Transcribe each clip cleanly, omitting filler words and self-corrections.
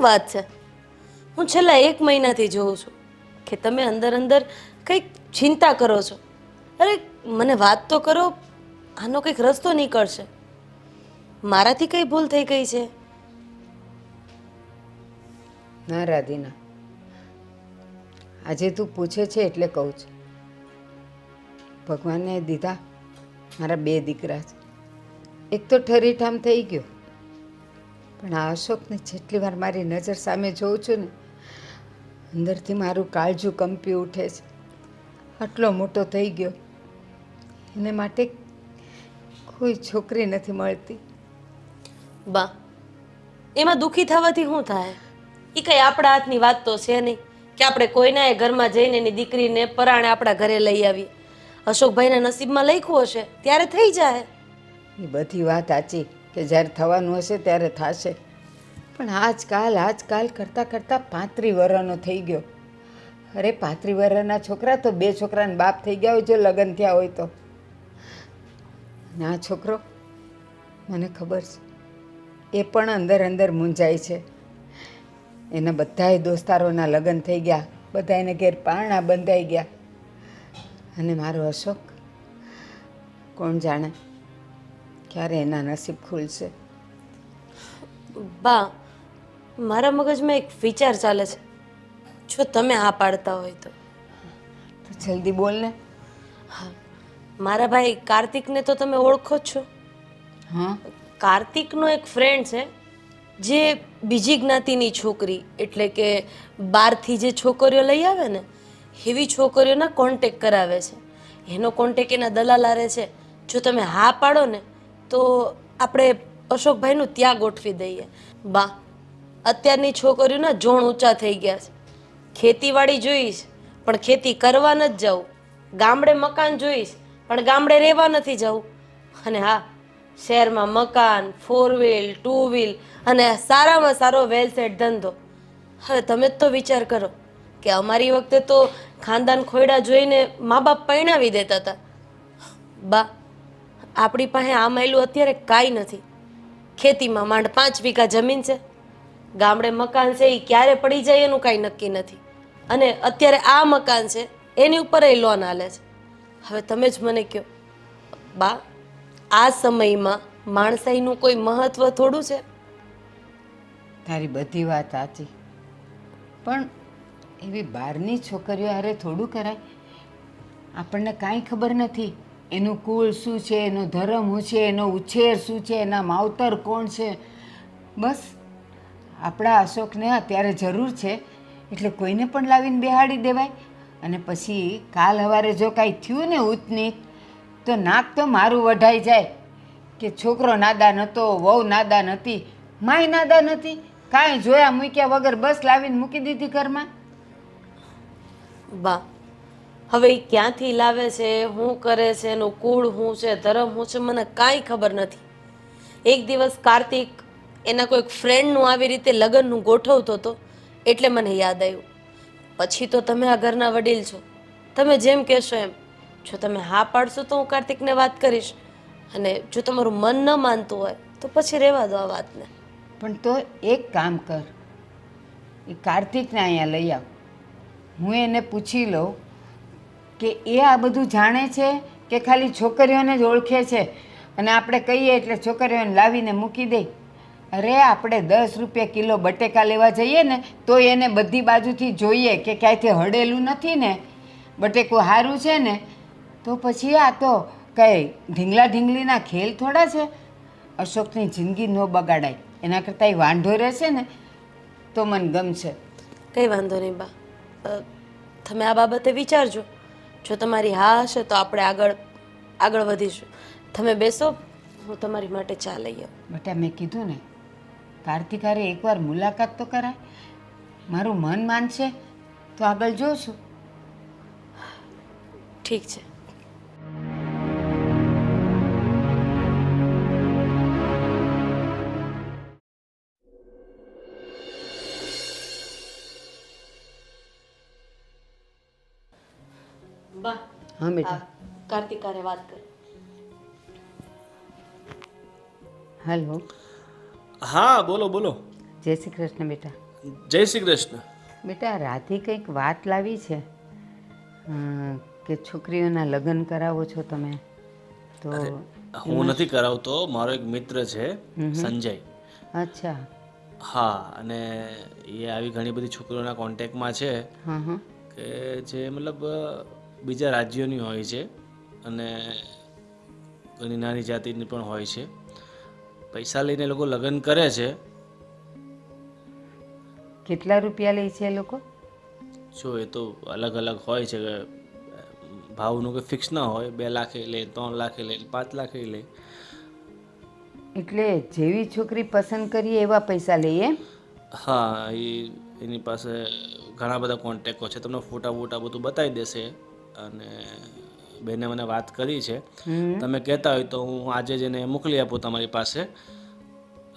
શું વાત છે? હું છેલ્લા 1 મહિનાથી જોઉં છું કે તમે અંદર અંદર કંઈક ચિંતા કરો છો. અરે મને વાત તો કરો, આનો કંઈક રસ્તો નીકળશે. મારાથી કઈ ભૂલ થઈ ગઈ છે? ના રાધીના, આજે તું પૂછે છે એટલે કહું છું. ભગવાને દીધા મારા 2 દીકરા છે. એક તો ઠરીઠામ થઈ ગયો, પણ આ અશોકને જેટલી વાર મારી નજર સામે જોઉં છું ને, અંદરથી મારું કાળજું કંપી ઉઠે છે. આટલો મોટો થઈ ગયો, એને માટે કોઈ છોકરી નથી મળતી. બા, એમાં દુઃખી થવાથી શું થાય? એ કઈ આપણા હાથની વાત તો છે નહીં કે આપણે કોઈના એ ઘરમાં જઈને એની દીકરીને પરાણે આપણા ઘરે લઈ આવીએ. અશોકભાઈના નસીબમાં લખ્યું હશે ત્યારે થઈ જાય. એ બધી વાત સાચી કે જ્યારે થવાનું હશે ત્યારે થશે, પણ આજકાલ કરતાં કરતાં 35 વર્ષનો થઈ ગયો. અરે 35 વર્ષના છોકરા તો 2 છોકરાના બાપ થઈ ગયા હોય જો લગ્ન થયા હોય તો. અને આ છોકરો, મને ખબર છે એ પણ અંદર અંદર મૂંઝાય છે. એના બધાય દોસ્તારોના લગ્ન થઈ ગયા, બધા એને ઘેર પારણા બંધાઈ ગયા, અને મારો અશોક, કોણ જાણે ક્યારે એના નસીબ ખુલશે. બા, મારા મગજમાં એક વિચાર ચાલે છે, જો તમે હા પાડતા હોય તો. તો જલ્દી બોલ ને. મારા ભાઈ કાર્તિકને તો તમે ઓળખો જ છો. હા, કાર્તિકનો એક ફ્રેન્ડ છે જે બીજી જ્ઞાતિની છોકરી, એટલે કે બહારથી જે છોકરીઓ લઈ આવે ને એવી છોકરીઓના કોન્ટેક કરાવે છે. એનો કોન્ટેક એના દલાલારે છે. જો તમે હા પાડો ને તો આપણે અશોકભાઈનું ત્યાં ગોઠવી દઈએ. બા, અત્યારની છોકરીઓના જોણ ઊંચા થઈ ગયા છે. ખેતીવાડી જોઈશ પણ ખેતી કરવા નથી જવું, ગામડે મકાન જોઈશ પણ ગામડે રહેવા નથી જવું, અને હા, શહેરમાં મકાન, 4 વ્હીલ 2 વ્હીલ અને સારામાં સારો વેલ સેટ ધંધો. હવે તમે જ તો વિચાર કરો કે અમારી વખતે તો ખાનદાન ખોયડા જોઈને મા બાપ પરણાવી દેતા હતા. બા, આપણી પાસે આ માયલું અત્યારે કાંઈ નથી. ખેતીમાં માંડ 5 વીઘા જમીન છે, ગામડે મકાન છે એ ક્યારે પડી જાય એનું કાંઈ નક્કી નથી, અને અત્યારે આ મકાન છે એની ઉપર એ લોન હાલે છે. હવે તમે જ મને કહો બા, આ સમયમાં માણસાઈનું કોઈ મહત્વ થોડું છે? તારી બધી વાત સાચી, પણ એવી બહારની છોકરીઓ હારે થોડું કરાય? આપણને કાંઈ ખબર નથી એનું કુળ શું છે, એનો ધર્મ શું છે, એનો ઉછેર શું છે, એના માવતર કોણ છે. બસ આપણા અશોકને અત્યારે જરૂર છે એટલે કોઈને પણ લાવીને બેહાડી દેવાય. અને પછી કાલ સવારે જો કાંઈ થયું ને ઊંચનીચ, તો નાક તો મારું વઢાઈ જાય કે છોકરો નાદાન હતો, વહુ નાદાન હતી, માય નાદાન હતી, કાંઈ જોયા મૂક્યા વગર બસ લાવીને મૂકી દીધી ઘરમાં. બા, હવે એ ક્યાંથી લાવે છે, શું કરે છે, એનું કુળ શું છે, ધર્મ શું છે, મને કાંઈ ખબર નથી. એક દિવસ કાર્તિક એના કોઈક ફ્રેન્ડનું આવી રીતે લગ્નનું ગોઠવતો હતો એટલે મને યાદ આવ્યું. પછી તો તમે આ ઘરના વડીલ છો, તમે જેમ કહેશો એમ. જો તમે હા પાડશો તો હું કાર્તિકને વાત કરીશ, અને જો તમારું મન ન માનતું હોય તો પછી રહેવા દો આ વાતને. પણ તો એક કામ કર, એ કાર્તિકને અહીંયા લઈ આવ. હું એને પૂછી લઉં કે એ આ બધું જાણે છે કે ખાલી છોકરીઓને જ ઓળખે છે, અને આપણે કહીએ એટલે છોકરીઓને લાવીને મૂકી દે. અરે આપણે 10 રૂપિયા કિલો બટેકા લેવા જઈએ ને તો એને બધી બાજુથી જોઈએ કે ક્યાંયથી હળેલું નથી ને, બટેકું સારું છે ને, તો પછી આ તો કંઈ ઢીંગલા ખેલ થોડા છે. અશોકની જિંદગી ન બગાડાય એના કરતાં એ વાંઢો રહેશે ને તો મને ગમશે. કંઈ વાંધો નહીં બા, તમે આ બાબતે વિચારજો. જો તમારી હા હશે તો આપણે આગળ વધીશું. તમે બેસો, હું તમારી માટે ચા લઈ આવું. બેટા, મેં કીધું ને, કાર્તિક હારે એકવાર મુલાકાત તો કરાય. મારું મન માનશે તો આગળ જોશું. ઠીક છે. બા, હા બેટા. કાર્તિક હારે વાત કરી. હાલો. હા, બોલો બોલો. જય શ્રી કૃષ્ણ બેટા. જય શ્રી કૃષ્ણ. બેટા રાતે કંઈક વાત લાવી છે કે છોકરીઓના લગ્ન કરાવો છો તમે તો હું નથી કરાવતો, મારો એક મિત્ર છે સંજય. અચ્છા. હા, અને એ આવી ઘણી બધી છોકરીઓના કોન્ટેક્ટમાં છે હા હા કે જે મતલબ બીજા રાજ્યોની હોય છે અને ઘણી નાની જાતિની પણ હોય છે. પૈસા લઈને લોકો લગ્ન કરે છે. કેટલા રૂપિયા લે છે એ લોકો? જો એ તો અલગ અલગ હોય છે કે ભાવનું કોઈ ફિક્સ ના હોય. 2 લાખ લે, 3 લાખ લે, 5 લાખ લે. એટલે જેવી છોકરી પસંદ કરીએ એવા પૈસા લઈએ એમ? હા, એની પાસે ઘણા બધા કોન્ટેક્ટો છે. તમને ફોટા વોટા બધું બતાવી દેશે. અને બેને મને વાત કરી છે. તમે કહેતા હોય તો હું આજે જ એને મોકલી આપું તમારી પાસે.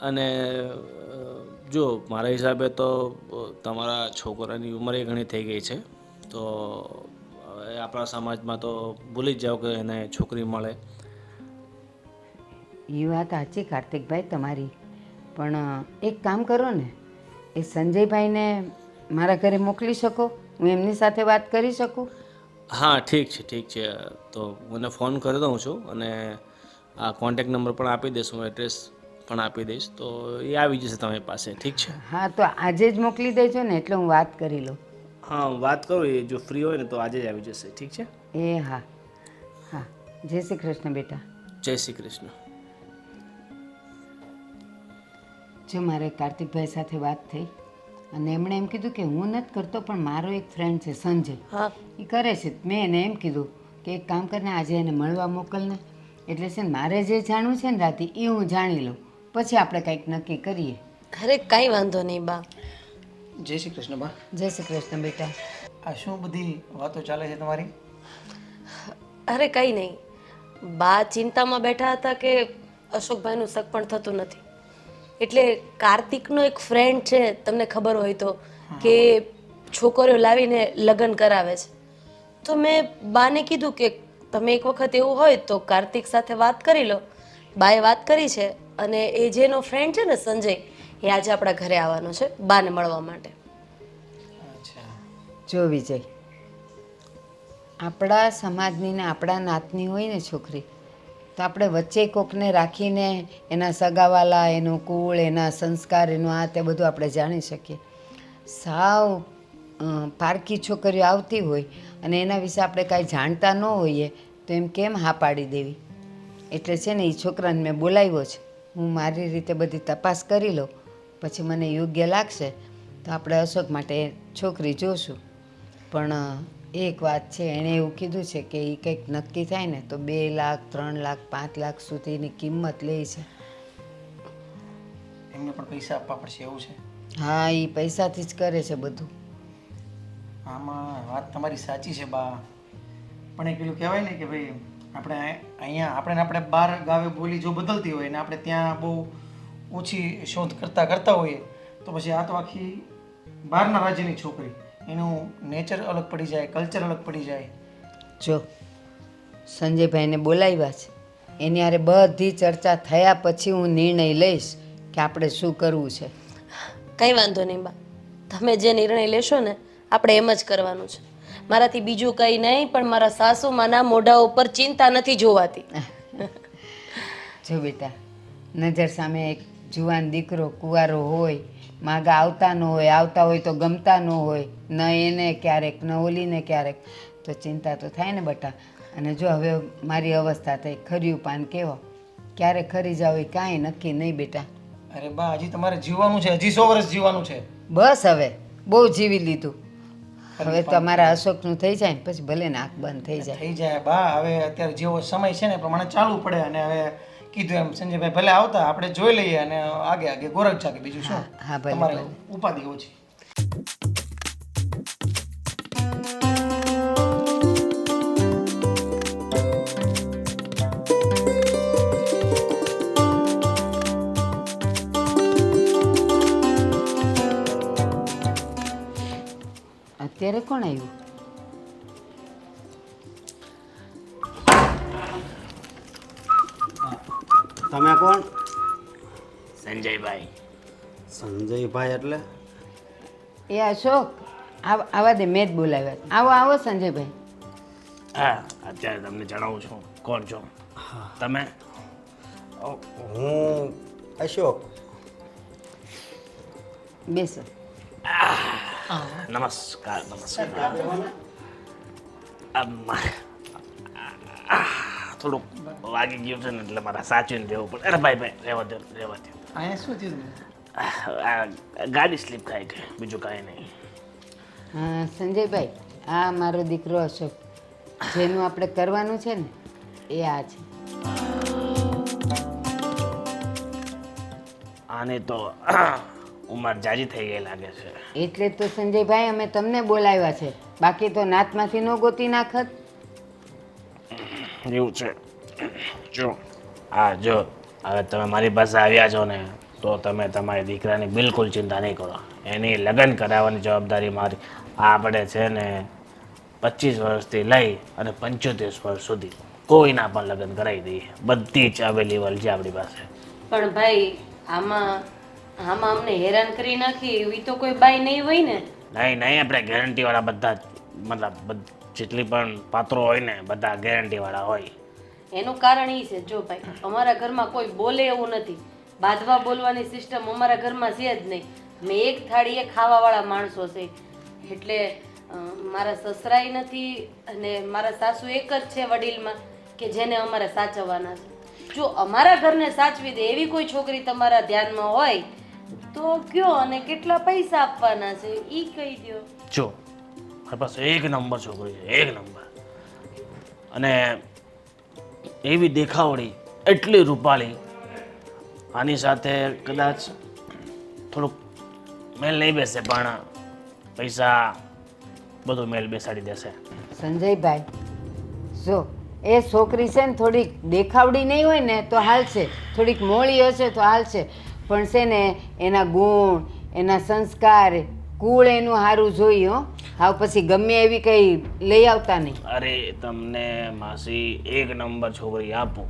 અને જો મારા હિસાબે તો તમારા છોકરાની ઉંમર ઘણી થઈ ગઈ છે, તો હવે આપણા સમાજમાં તો ભૂલી જ જાઓ કે એને છોકરી મળે. એ વાત સાચી કાર્તિકભાઈ તમારી, પણ એક કામ કરો ને, એ સંજયભાઈને મારા ઘરે મોકલી શકો? હું એમની સાથે વાત કરી શકું? હા, ઠીક છે, ઠીક છે. તો મને ફોન કરી દઉં છું અને આ કોન્ટેક નંબર પણ આપી દઈશ, હું એડ્રેસ પણ આપી દઈશ, તો એ આવી જશે તમારી પાસે. ઠીક છે? હા, તો આજે જ મોકલી દેજો ને, એટલે હું વાત કરી લઉં. હા, હું વાત કરું, એ જો ફ્રી હોય ને તો આજે જ આવી જશે. ઠીક છે? એ હા હા. જય શ્રી કૃષ્ણ બેટા. જય શ્રી કૃષ્ણ. જો મારે કાર્તિકભાઈ સાથે વાત થઈ અને એમણે એમ કીધું કે હું નથી કરતો, પણ મારો એક ફ્રેન્ડ છે સંજય, હા. એ કરે છે. મેં એને એમ કીધું કે એક કામ કરીને આજે એને મળવા મોકલને. એટલે છે ને મારે જે જાણવું છે ને રાતે એ હું જાણી લઉં, પછી આપણે કંઈક નક્કી કરીએ. અરે કાંઈ વાંધો નહીં બા. જય શ્રી કૃષ્ણ બા. જય શ્રી કૃષ્ણ બેટા. આ શું બધી વાતો ચાલે છે તમારી? અરે કંઈ નહીં, બા ચિંતામાં બેઠા હતા કે અશોકભાઈનું સગ પણ થતું નથી. એટલે કાર્તિકનો એક ફ્રેન્ડ છે, તમને ખબર હોય તો, કે છોકરીઓ લાવીને લગ્ન કરાવે છે. તો મેં બાને કીધું કે તમે એક વખત એવું હોય તો કાર્તિક સાથે વાત કરી લો. બાએ વાત કરી છે અને એ જેનો ફ્રેન્ડ છે ને સંજય, એ આજે આપણા ઘરે આવવાનો છે બાને મળવા માટે. અચ્છા. જો વિજય, આપણા સમાજની ને આપણા નાતની હોય ને છોકરી, તો આપણે વચ્ચે કોકને રાખીને એના સગાવાલા, એનું કુળ, એના સંસ્કાર, એનું આ તે બધું આપણે જાણી શકીએ. સાવ પારકી છોકરીઓ આવતી હોય અને એના વિશે આપણે કાંઈ જાણતા ન હોઈએ તો એમ કેમ હા પાડી દેવી? એટલે છે ને એ છોકરાને મેં બોલાવ્યો છે. હું મારી રીતે બધી તપાસ કરી લઉં, પછી મને યોગ્ય લાગશે તો આપણે અશોક માટે છોકરી જોશું. પણ એક વાત છે, એણે એવું કીધું છે કે એ કંઈક નક્કી થાય ને તો 2 લાખ, 3 લાખ, 5 લાખ સુધીની કિંમત લે છે. એમને પણ પૈસા આપવા પડશે એવું છે? હા, એ પૈસાથી જ કરે છે બધું. આમાં વાત તમારી સાચી છે બા, પણ એ પેલું કહેવાય ને કે ભાઈ આપણે અહીંયા આપણે બહાર ગાવે બોલી જો બદલતી હોય ને આપણે ત્યાં બહુ ઓછી શોધ કરતા હોઈએ, તો પછી આ તો આખી બહારના રાજ્યની છોકરી, એનું નેચર અલગ પડી જાય, કલ્ચર અલગ પડી જાય. જો સંજયભાઈને બોલાવ્યા છે, એની હારે બધી ચર્ચા થયા પછી હું નિર્ણય લઈશ કે આપણે શું કરવું છે. કંઈ વાંધો નહીં બા, તમે જે નિર્ણય લેશો ને આપણે એમ જ કરવાનું છે. મારાથી બીજું કંઈ નહીં, પણ મારા સાસુમાના મોઢા ઉપર ચિંતા નથી જોવાતી. જો બેટા, નજર સામે એક જુવાન દીકરો કુંવારો હોય, માગા આવતા હોય તો ગમતા ન હોય, ન એને ક્યારેક ન ઓલીને ક્યારેક, તો ચિંતા તો થાય ને બેટા. અને જો હવે મારી અવસ્થા થઈ, ખર્યું પાન કેવો, ક્યારે ખરી જાવ એ કાંઈ નક્કી નહીં બેટા. અરે બા, હજી તમારે જીવવાનું છે, હજી 100 વર્ષ જીવવાનું છે. બસ હવે બહુ જીવી લીધું. હવે તો અમારા અશોકનું થઈ જાય ને પછી ભલે ને આંખ બંધ થઈ જાય. થઈ જાય બા, હવે અત્યારે જેવો સમય છે ને એ પ્રમાણે ચાલવું પડે. અને હવે કીધું એમ સંજયભાઈ ભલે આવતા, આપણે જોઈ લઈએ અને આગે ગોરખ જાગે, બીજું શું. હા, ભલે, તમારે ભલે. ઉપાધિ ઓછી. અત્યારે કોણ આવ્યું? તમે કોણ? સંજયભાઈ. સંજયભાઈ એટલે? એ અશોક આવા દે, મેં જ બોલાવ્યા. આવો આવો સંજયભાઈ. હા અત્યારે તમને જણાવું છું કોણ છો તમે. હું અશોક. બેસો. નમસ્કાર નમસ્કાર. થોડુંક વાગી ગયું છે ને એટલે મારા સાચવીને રહેવું પડે. અરે ભાઈ ભાઈ રહેવા દો રહેવા દો. અહીંયા શું થયું ગાડી સ્લીપ ખાઈ ગઈ, બીજું કાંઈ નહીં. હા સંજયભાઈ, આ મારો દીકરો અશોક. જેનું આપણે કરવાનું છે ને એ આ છે. આને તો ઉંમર જાજી થઈ ગઈ લાગે છે. એટલે જ તો સંજયભાઈ અમે તમને બોલાવ્યા છે, બાકી તો નાતમાંથી ન ગોતી નાખત. એવું છે. જો હા જો હવે તમે મારી પાસે આવ્યા છો ને તો તમે તમારી દીકરાની બિલકુલ ચિંતા નહીં કરો. એની લગ્ન કરાવવાની જવાબદારી મારી. આપણે છે ને 25 વર્ષથી લઈ અને 75 વર્ષ સુધી કોઈના પણ લગ્ન કરાવી દઈએ. બધી જ અવેલેબલ છે આપણી પાસે. પણ ભાઈ આમાં આમાં અમને હેરાન કરી નાખી એવી તો કોઈ બાઈ નહીં હોય ને. નહીં નહીં આપણે ગેરંટીવાળા બધા જ મતલબ જેટલી પણ પાત્રો હોય ને બધા ગેરંટીવાળા હોય. એનું કારણ એ છે જો ભાઈ અમારા ઘરમાં કોઈ બોલે એવું નથી. બાંધવા બોલવાની સિસ્ટમ અમારા ઘરમાં છે જ નહીં. અમે એક થાળીએ ખાવાવાળા માણસો છે. એટલે મારા સસરાય નથી અને મારા સાસુ એક જ છે વડીલમાં કે જેને અમારે સાચવવાના છે. જો અમારા ઘરને સાચવી દે એવી કોઈ છોકરી તમારા ધ્યાનમાં હોય તો કયો અને કેટલા પૈસા આપવાના છે એ કહી દો. જો મારી પાસે એક નંબર છોકરી છે, એક નંબર. અને એવી દેખાવડી, એટલી રૂપાળી. આની સાથે કદાચ થોડુંક મેલ નહીં બેસે પણ પૈસા બધું મેલ બેસાડી દેશે. સંજયભાઈ જો એ છોકરી છે ને થોડીક દેખાવડી નહીં હોય ને તો હાલશે, થોડીક મોળી હશે તો હાલશે, પણ છે ને એના ગુણ, એના સંસ્કાર, કુળ એનું સારું જોઈએ હો. હાવ પછી ગમે એવી કંઈ લઈ આવતા નહીં. અરે તમને માસી એક નંબર છોકરી આપું,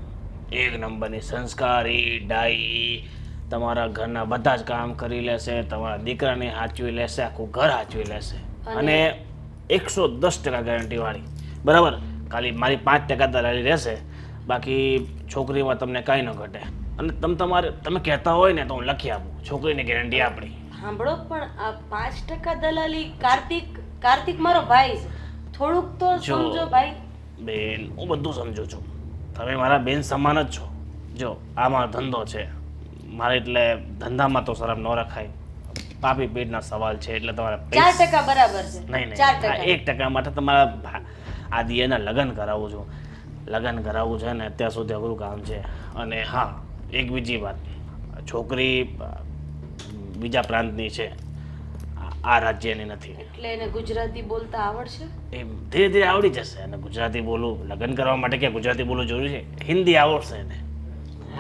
એક નંબરની સંસ્કારી, ડાઈ, તમારા ઘરના બધા જ કામ કરી લેશે, તમારા દીકરાને સાચવી લેશે, આખું ઘર સાચવી લેશે. અને 110% ગેરંટીવાળી. બરાબર, ખાલી મારી 5% દલાલી રહેશે, બાકી છોકરીમાં તમને કાંઈ ન ઘટે. અને તમે કહેતા હોય ને તો હું લખી આપું, છોકરીની ગેરંટી આપણી. સાંભળો પણ આ 5% દલાલી કાર્તિક મારો ભાઈ છે. થોડુંક તો સમજો ભાઈ. બેન હું બધું સમજુ છું, તમે મારા બેન સમાન જ છો. જો આમાં ધંધો છે મારે, એટલે ધંધામાં તો શરમ ન રખાય. પાપી પેટના સવાલ છે એટલે તમારે 4% બરાબર છે. નહીં નહીં 4%. 1% માટે તમારા આ દિયાના લગ્ન કરાવું છું. લગ્ન કરાવવું છે ને અત્યાર સુધી અઘરું કામ છે. અને હા એક બીજી વાત, છોકરી બીજા પ્રાંતની છે, આ રાજ્યની નથી. એટલે એને ગુજરાતી બોલતા આવડશે. એ ધીરે ધીરે આવડી જશે. અને ગુજરાતી બોલવું લગ્ન કરવા માટે ક્યાં ગુજરાતી બોલવું જરૂરી છે? હિન્દી આવડશે એને.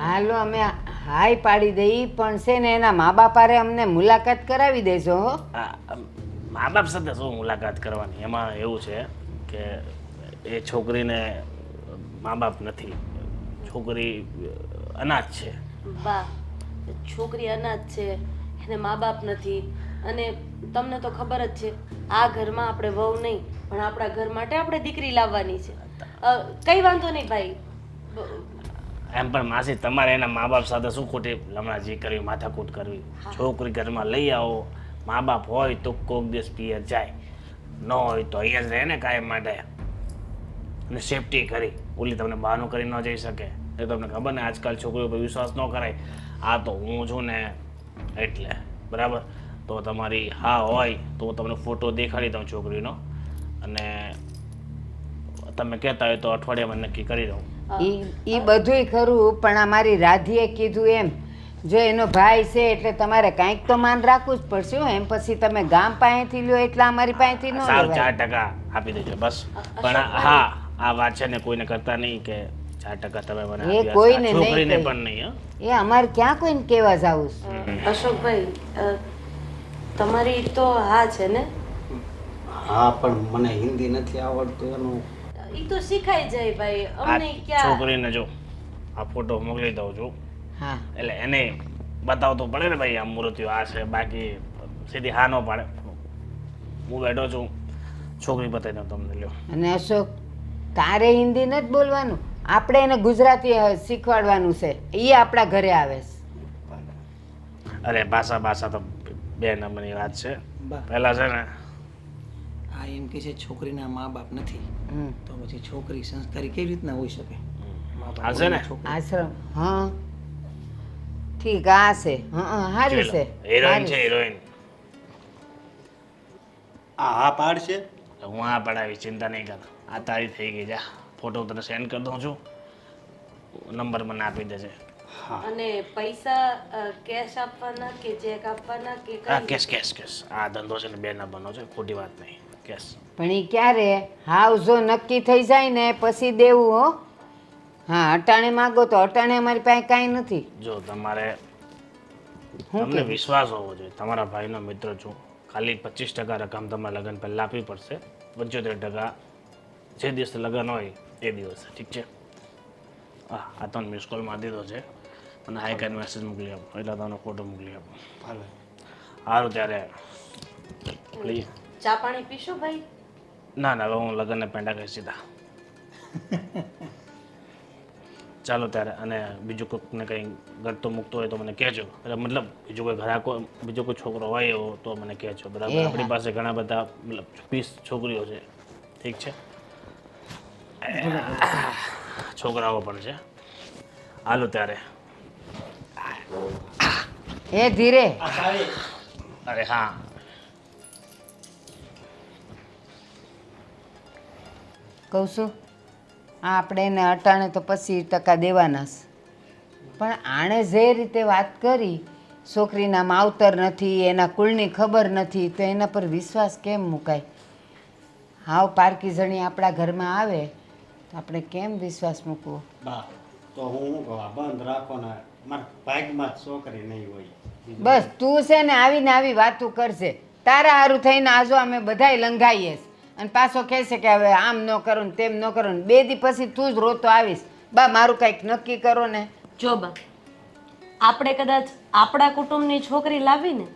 હાલો અમે હાય પાડી દઈ, પણ છે ને એના મા બાપારે અમને મુલાકાત કરાવી દેજો હો. મા બાપ સાથે શું મુલાકાત કરવાની? એમાં એવું છે કે એ છોકરીને મા બાપ નથી, છોકરી અનાથ છે. વાહ, છોકરી અનાથ છે, એને મા બાપ નથી. અને તમને તો ખબર જ છે આ ઘરમાં આપણે વહુ નહીં પણ આપણા ઘર માટે આપણે દીકરી લાવવાની છે. કઈ વાંધો નહીં ભાઈ. એમ પણ માસી તમારે એના મા બાપ સાથે શું ખોટી લમણાજી કરવી, માથાકૂટ કરવી? છોકરી ઘરમાં લઈ આવો, મા બાપ હોય તો કોક દિવસ પિયર જાય, ન હોય તો અહીંયા જ રહે ને કાયમ માટે. અને સેફટી કરી, ઓલી તમને બહાનું કરી ન જઈ શકે. એ તમને ખબર ને આજકાલ છોકરીઓ પર વિશ્વાસ ન કરાય. આ તો હું છું ને એટલે બરાબર. તો તમારી હા હોય તો હું તમને ફોટો દેખાડી દઉં છોકરીનો, અને તમે કહેતા હોય તો અઠવાડિયામાં નક્કી કરી દઉં. એ બધુંય ખરું, પણ આ મારી રાધીએ કીધું એમ, જો એનો ભાઈ છે એટલે તમારે કાંઈક તો માન રાખવું જ પડશે હો. એમ પછી તમે ગામ પાસેથી લ્યો એટલે અમારી પાસેથી ન સારું લેવાય. 4% આપી દેજો બસ. પણ હા આ વાત છે ને કોઈને કરતા નહીં કે 4% તમે મને એ આપ્યા. કોઈને નહીં છોકરીને કહી. પણ નહીં. એ અમારે ક્યાં કોઈને કહેવા જાવું છે? અશોકભાઈ તમારી તો હા છે ને? હા પણ મને હિન્દી નથી આવડતું એનું. એ તો શીખાઈ જાય ભાઈ. આ અમને ક્યાં. છોકરીને જો આ ફોટો મોકલી દઉં છું, હા એટલે એને બતાવતો પડે ને ભાઈ આ મૂર્તિઓ આ છે, બાકી સીધી હા ન પાડે. હું બેઠો છું, છોકરી બતાવી દઉં તમને. લ્યો. અને અશોક, તારે હિન્દી નથી બોલવાનું, આપણે એને ગુજરાતી શીખવાડવાનું છે. એ આપણા ઘરે આવે છે. અરે ભાષા તો 2 નંબરની વાત છે. બા. પહેલાં છે ને આ એમ કે છે છોકરીના મા બાપ નથી હમ. તો પછી છોકરી સંસ્કારી કેવી રીતના હોઈ શકે? મા બાપ આ છે ને છોકરી. આશ્રમ, હા ઠીક, આ છે. હા સારી છે. હિરોઈન છે, હિરોઈન. આ પાડશે હું આ પડાવી, ચિંતા નહીં કર. આ તારી થઈ ગઈ. જા, ફોટો તને સેન્ડ કરી દઉં છું, નંબર મને આપી દેજે. અને પૈસા કેશ આપવાના કે ચેક આપવાના કે હા, કેશ. આ ધંધો છે ને 2 નંબરનો છે, ખોટી વાત નહીં. કેશ. પણ એ ક્યારે હાવ જો નક્કી થઈ જાય ને પછી દેવું હો. હા, અટાણે માગો તો અટાણે અમારી પાસે કાંઈ નથી. જો તમારે હું તમને વિશ્વાસ હોવો જોઈએ. તમારા ભાઈનો મિત્ર છું. ખાલી 25% રકમ તમારે લગ્ન પહેલાં આપવી પડશે. 75% જે દિવસે લગ્ન હોય એ દિવસે. ઠીક છે? હા, આ તમને મિસ કોલમાં દીધો છે અને હાઈ કાંઈ મેસેજ મોકલી આપો, એટલે તમને ફોટો મોકલી આપો. ભલે. સારું, ત્યારે પ્લીઝ. ચા પાણી પીશો ભાઈ? ના હવે હું લગ્નને પેંડા કહી સીધા. ચાલો ત્યારે. અને બીજું કોઈકને કંઈ ગળતો મૂકતો હોય તો મને કહેજો. એટલે મતલબ બીજો કોઈ ઘરાકો, બીજો કોઈ છોકરો હોય એવો તો મને કહેજો. બરાબર? આપણી પાસે ઘણા બધા મતલબ 20 છોકરીઓ છે. ઠીક છે? છોકરાઓ પણ છે. હાલો ત્યારે. એ ધીરે. અરે હા, કહું છું, આ આપણે એને અટાણે તો 25% દેવાના છે. પણ આણે જે રીતે વાત કરી, છોકરીના માવતર નથી, એના કુળની ખબર નથી, તો એના પર વિશ્વાસ કેમ મુકાય? હાવ પારકી જણી આપણા ઘરમાં આવે તો આપણે કેમ વિશ્વાસ મૂકવો? બા, તો હું શું કહું, આ બંધ રાખો ને. મારા ભાગમાં જ છોકરી નહીં હોય. બસ તું છે ને આવીને આવી વાતું કરશે. તારા હારું થઈને આજો અમે બધાય લંઘાઈએ છે. અને પાછો કહેશે કે હવે આમ ન કરો ને તેમ ન કરો ને. 2 દી પછી તું જ રોતો આવીશ. બા, મારું કંઈક નક્કી કરો ને. જો બા, આપણે કદાચ આપણા કુટુંબની છોકરી લાવીને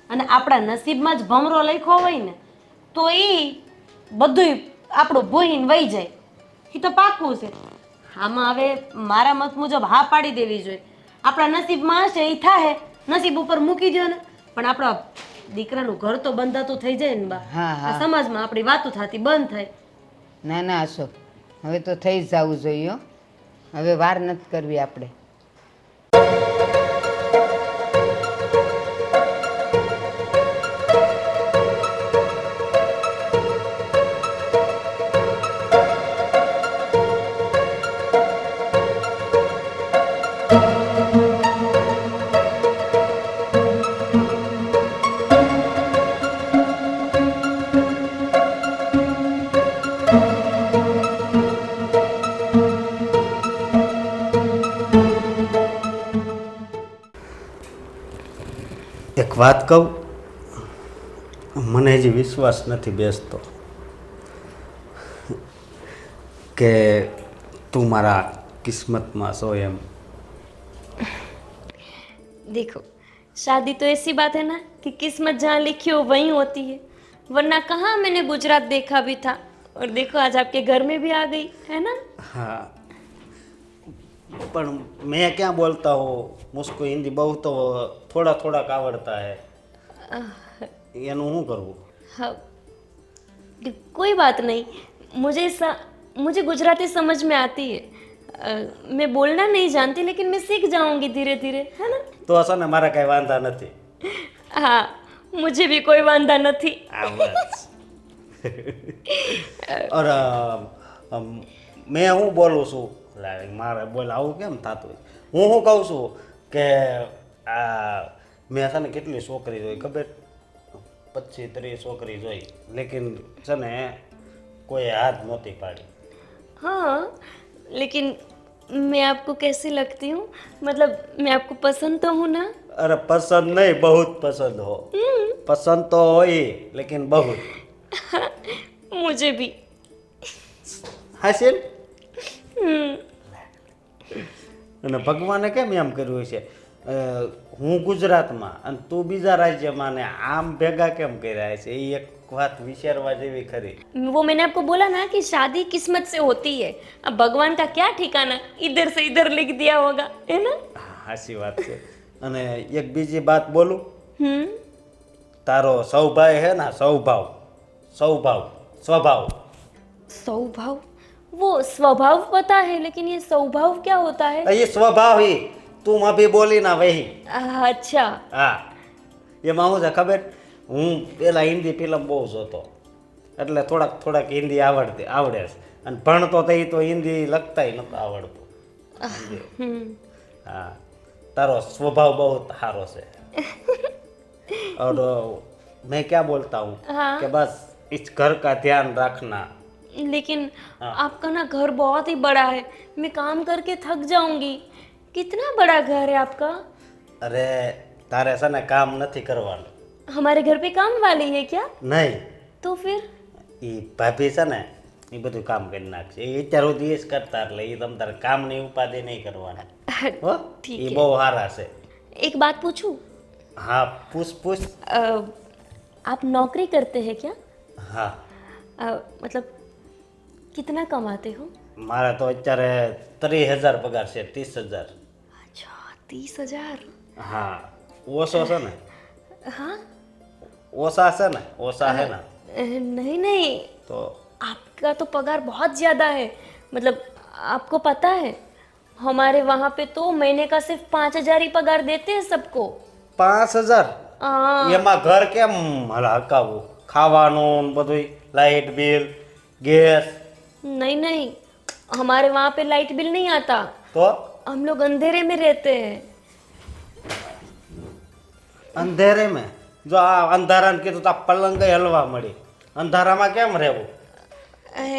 અને આપણા નસીબમાં જ ભમરો લખ્યો હોય ને તો એ બધુંય આપણું ભૂહીને વહી જાય. એ તો પાક્કું છે. આમાં હવે મારા મત મુજબ હા પાડી દેવી જોઈએ. આપણા નસીબમાં હશે એ થાય, નસીબ ઉપર મૂકી દો ને. પણ આપણા દીકરાનું ઘર તો બંધાતું થઈ જાય ને બા. હા, હા. આ સમાજમાં આપણી વાતો થતી બંધ થાય. ના ના અશોક, હવે તો થઈ જ જવું જોઈએ હો. હવે વાર નથી કરવી આપણે. એક વાત કહું, મને હજી વિશ્વાસ નથી બેસતો કે તું મારા કિસ્મતમાં છો એમ. देखो, शादी तो ऐसी बात है ना कि किस्मत जहाँ लिखी हो वहीं होती है, वरना कहाँ मैंने गुजरात देखा भी था और देखो आज आपके घर में भी आ गई है ना. हाँ, પણ मैं क्या बोलता हूँ, मुझको हिंदी બહુ તો થોડા થોડાક આવડતા है. એનું શું કરવું? हाँ, कोई बात नहीं, मुझे गुजराती समझ में आती है. मैं बोलना नहीं जानती लेकिन मैं सीख जाऊंगी धीरे धीरे, है ना. તો છે ને મારા કાંઈ વાંધા નથી. हाँ, मुझे भी कोई वांदा नहीं. આ બસ. और મેં હું બોલું છું, મારે બોલ આવું કેમ થતું હોય? હું શું કહું છું કે આ મેં છે ને કેટલી છોકરી જોઈ ખબર? 25-30 છોકરી જોઈ, લેકિન છે ને કોઈ હાથ નહોતી પાડી. हाँ, लेकिन मैं आपको कैसी लगती हूँ, मतलब मैं आपको पसंद तो हूँ ना. અરે પસંદ નહીં, બહુ પસંદ હો. પસંદ તો હોય લેકિન બહુ. मुझे भी. હાસિલ. અને ભગવાને કેમ એમ કર્યું છે? હું ગુજરાતમાં અને તું બીજા રાજ્યમાં ને આમ ભેગા કેમ કર્યા છે એ એક વાત વિચારવા જેવી ખરી. वो मैंने आपको बोला ना कि शादी किस्मत से होती है, अब भगवान का क्या ठिकाना, इधर से इधर लिख दिया होगा, है ना? હાચી વાત છે. અને એક બીજી વાત બોલું, हम्म. તારો સૌભાઈ હે ને સ્વભાવ स्वभाव, वो स्वभाव पता है लेकिन ये स्वभाव क्या होता है? એ સ્વભાવ હી તું અભી બોલી ના વહી. अच्छा. હા એમાં શું છે ખબર, હું પેલા હિન્દી ફિલ્મ બહુ જોતો એટલે થોડાક હિન્દી આવડે છે અને ભણતો તો એ તો હિન્દી લખતાય નહોતું આવડતું. हम्म. हाँ तारो स्वभाव बहुत हारो से और मैं क्या बोलता हूँ हाँ. कि बस इस घर का ध्यान रखना. लेकिन आपका ना घर बहुत ही बड़ा है, मैं काम करके थक जाऊंगी. कितना बड़ा घर है आपका? अरे तारे से ने काम નથી કરવાનું. हमारे घर पे काम वाली है क्या? નહીં तो फिर એ ભાભી છે ને એ બધું કામ કરી નાખશે. એ અત્યાર સુધી જ કરતા એટલે એ તમ તારે કામની ઉપાધિ નહીં કરવાની હો. ठीक એ है. બહુ સારા છે. एक बात पूछूं? હા પૂછ. आप नौकरी करते हैं क्या? હા मतलब कितना कमाते हो? મારે તો અત્યારે 30,000 પગાર છે. 30,000. अच्छा 30,000. હા ઓછો છે ને? हाँ. ઓછા છે ને? ઓછા है ना? नहीं नहीं, तो आपका तो पगार बहुत ज़्यादा है. मतलब आपको पता है हमारे वहाँ पे तो महीने का सिर्फ 5,000 ही पगार देते हैं सबको. 5,000 हाँ. એમાં ઘર કેમ હકાવવું? ખાવાનું ને બધું, લાઇટ બિલ, ગેસ. नहीं नहीं, हमारे वहाँ पे लाइट बिल नहीं आता. તો हम लोग अंधेरे में रहते हैं. અંધેરે મેં જો આ અંધારાને કીધું તો આ પલંગ હલવા મળી. અંધારામાં કેમ રહેવું?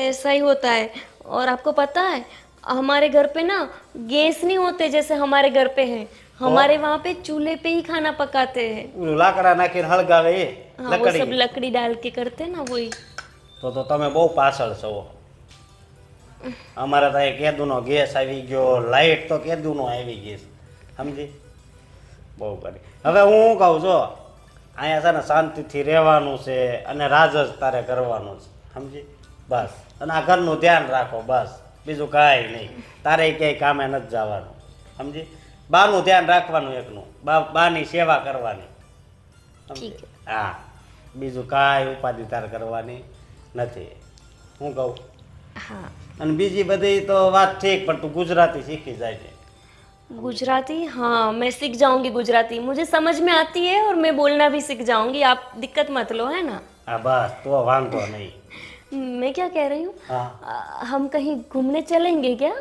ऐसा ही होता है. और आपको पता है हमारे घर पे ना गैस नहीं होते जैसे हमारे घर पे हैं. हमारे वहाँ पे चूल्हे पे ही खाना पकाते हैं. ઓલું લાકડા નાખીને હળગાવે એ हाँ वो सब લકડી. लकड़ी डाल के करते हैं ना वही. તો તમે બહુ પાછળ છો. અમારે તો કેદુનો ગેસ આવી ગયો, લાઇટ તો કેદુનો આવી ગઈ છે. સમજી? બહુ કરી. હવે હું શું કહું છો, અહીંયા છે ને શાંતિથી રહેવાનું છે અને રાજ જ તારે કરવાનું છે. સમજી? બસ. અને આ ઘરનું ધ્યાન રાખો બસ, બીજું કાંઈ નહીં. તારે ક્યાંય કામે નથી જવાનું. સમજી? બાનું ધ્યાન રાખવાનું એકનું, બાની સેવા કરવાની. સમજી? ઠીક. હા બીજું કાંઈ ઉપાધિ તારે કરવાની નથી. હું કહું. हाँ. અને બીજી બધી તો વાત ઠીક, પણ તું ગુજરાતી શીખી જાય છે. गुजराती, हाँ मैं सीख जाऊंगी गुजराती. मुझे समझ में आती है और मैं बोलना भी सीख जाऊंगी. आप दिक्कत मत लो, है ना? હા બસ તો વાંધો નહીં. मैं क्या कह रही हूँ, હા हम कहीं घूमने चलेंगे क्या?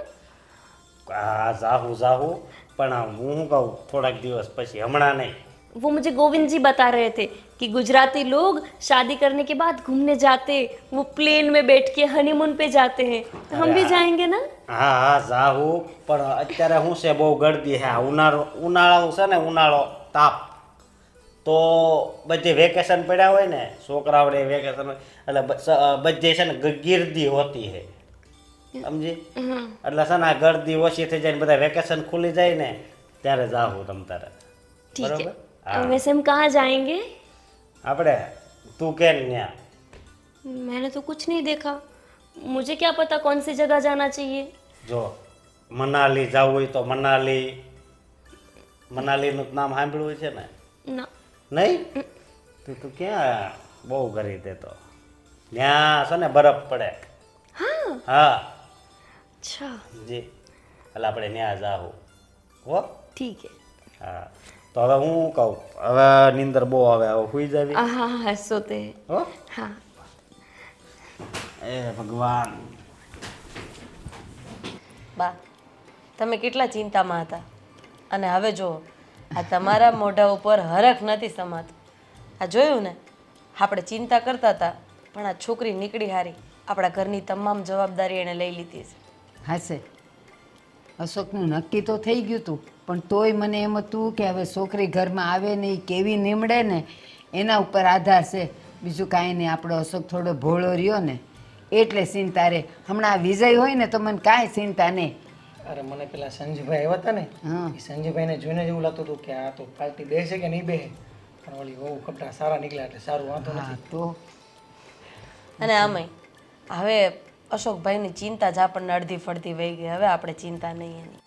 હા જાહું પણ હું શું કહું, થોડાક દિવસ પછી, હમણાં નહીં. वो मुझे गोविंद जी बता रहे थे कि गुजराती लोग शादी करने के बाद घूमने जाते, वो प्लेन में बैठ के हनीमून पे जाते हैं. तो हम भी जाएंगे ना? હા જાહું પણ અત્યારે શું છે, બહુ ગળદી છે. ઉનાળો છે ને, ઉનાળો તાપ, તો બધી વેકેશન પડ્યા હોય ને છોકરાઓને વેકેશન, એટલે બધી છે ને ગીરદી હોતી છે. સમજી? એટલે છે ને આ ગળદી ઓછી થઈ જાય ને બધા વેકેશન ખુલી જાય ને ત્યારે જાહું તમ તારે. ठीक है. बराबर? वैसे हम कहाँ जाएंगे? આપણે તું કે ન્યા मैंने तो कुछ नहीं देखा, मुझे क्या पता कौन सी जगह जाना चाहिए. જો મનાલી જવું હોય તો મનાલીનું નામ સાંભળ્યું છે ને? ना. નહીં? તું ક્યાં બહુ કરી દે તો ત્યાં છે ને બરફ પડે. हाँ. હા अच्छा જી, એટલે આપણે ત્યાં જાવું હો. ठीक है. હા તો હવે હું કહું, હવે નીંદર બહુ આવે, હવે સુઈ જાવી हाँ हाँ सोते हैं. હો. हाँ. એ ભગવાન. બા, તમે કેટલા ચિંતામાં હતા અને હવે જુઓ, આ તમારા મોઢા ઉપર હરખ નથી સમાતું. આ જોયું ને, આપણે ચિંતા કરતા હતા પણ આ છોકરી નીકળી હારી. આપણા ઘરની તમામ જવાબદારી એણે લઈ લીધી છે. હાશે અશોકનું નક્કી તો થઈ ગયું હતું, પણ તોય મને એમ હતું કે હવે છોકરી ઘરમાં આવે નહીં, કેવી નીમડે ને એના ઉપર આધાર છે. બીજું કાંઈ નહીં, આપણો અશોક થોડો ભોળો રહ્યો ને એટલે ચિંતા રે. હમણાં આ વિજય હોય ને તો મને કાંઈ ચિંતા નહીં. અરે મને પેલા સંજયભાઈ આવ્યા હતા ને હા. એ સંજયભાઈને જોઈને જ એવું લાગતું હતું કે આ તો પાર્ટી બેસે કે નહીં બેસે, પણ ઓલી બહુ કપડાં સારા નીકળ્યા એટલે સારું વાંધો હા નથી. તો અને આમાંય હવે અશોકભાઈની ચિંતા જ આપણને અડધી ફડધી વહી ગઈ. હવે આપણે ચિંતા નહીં એની.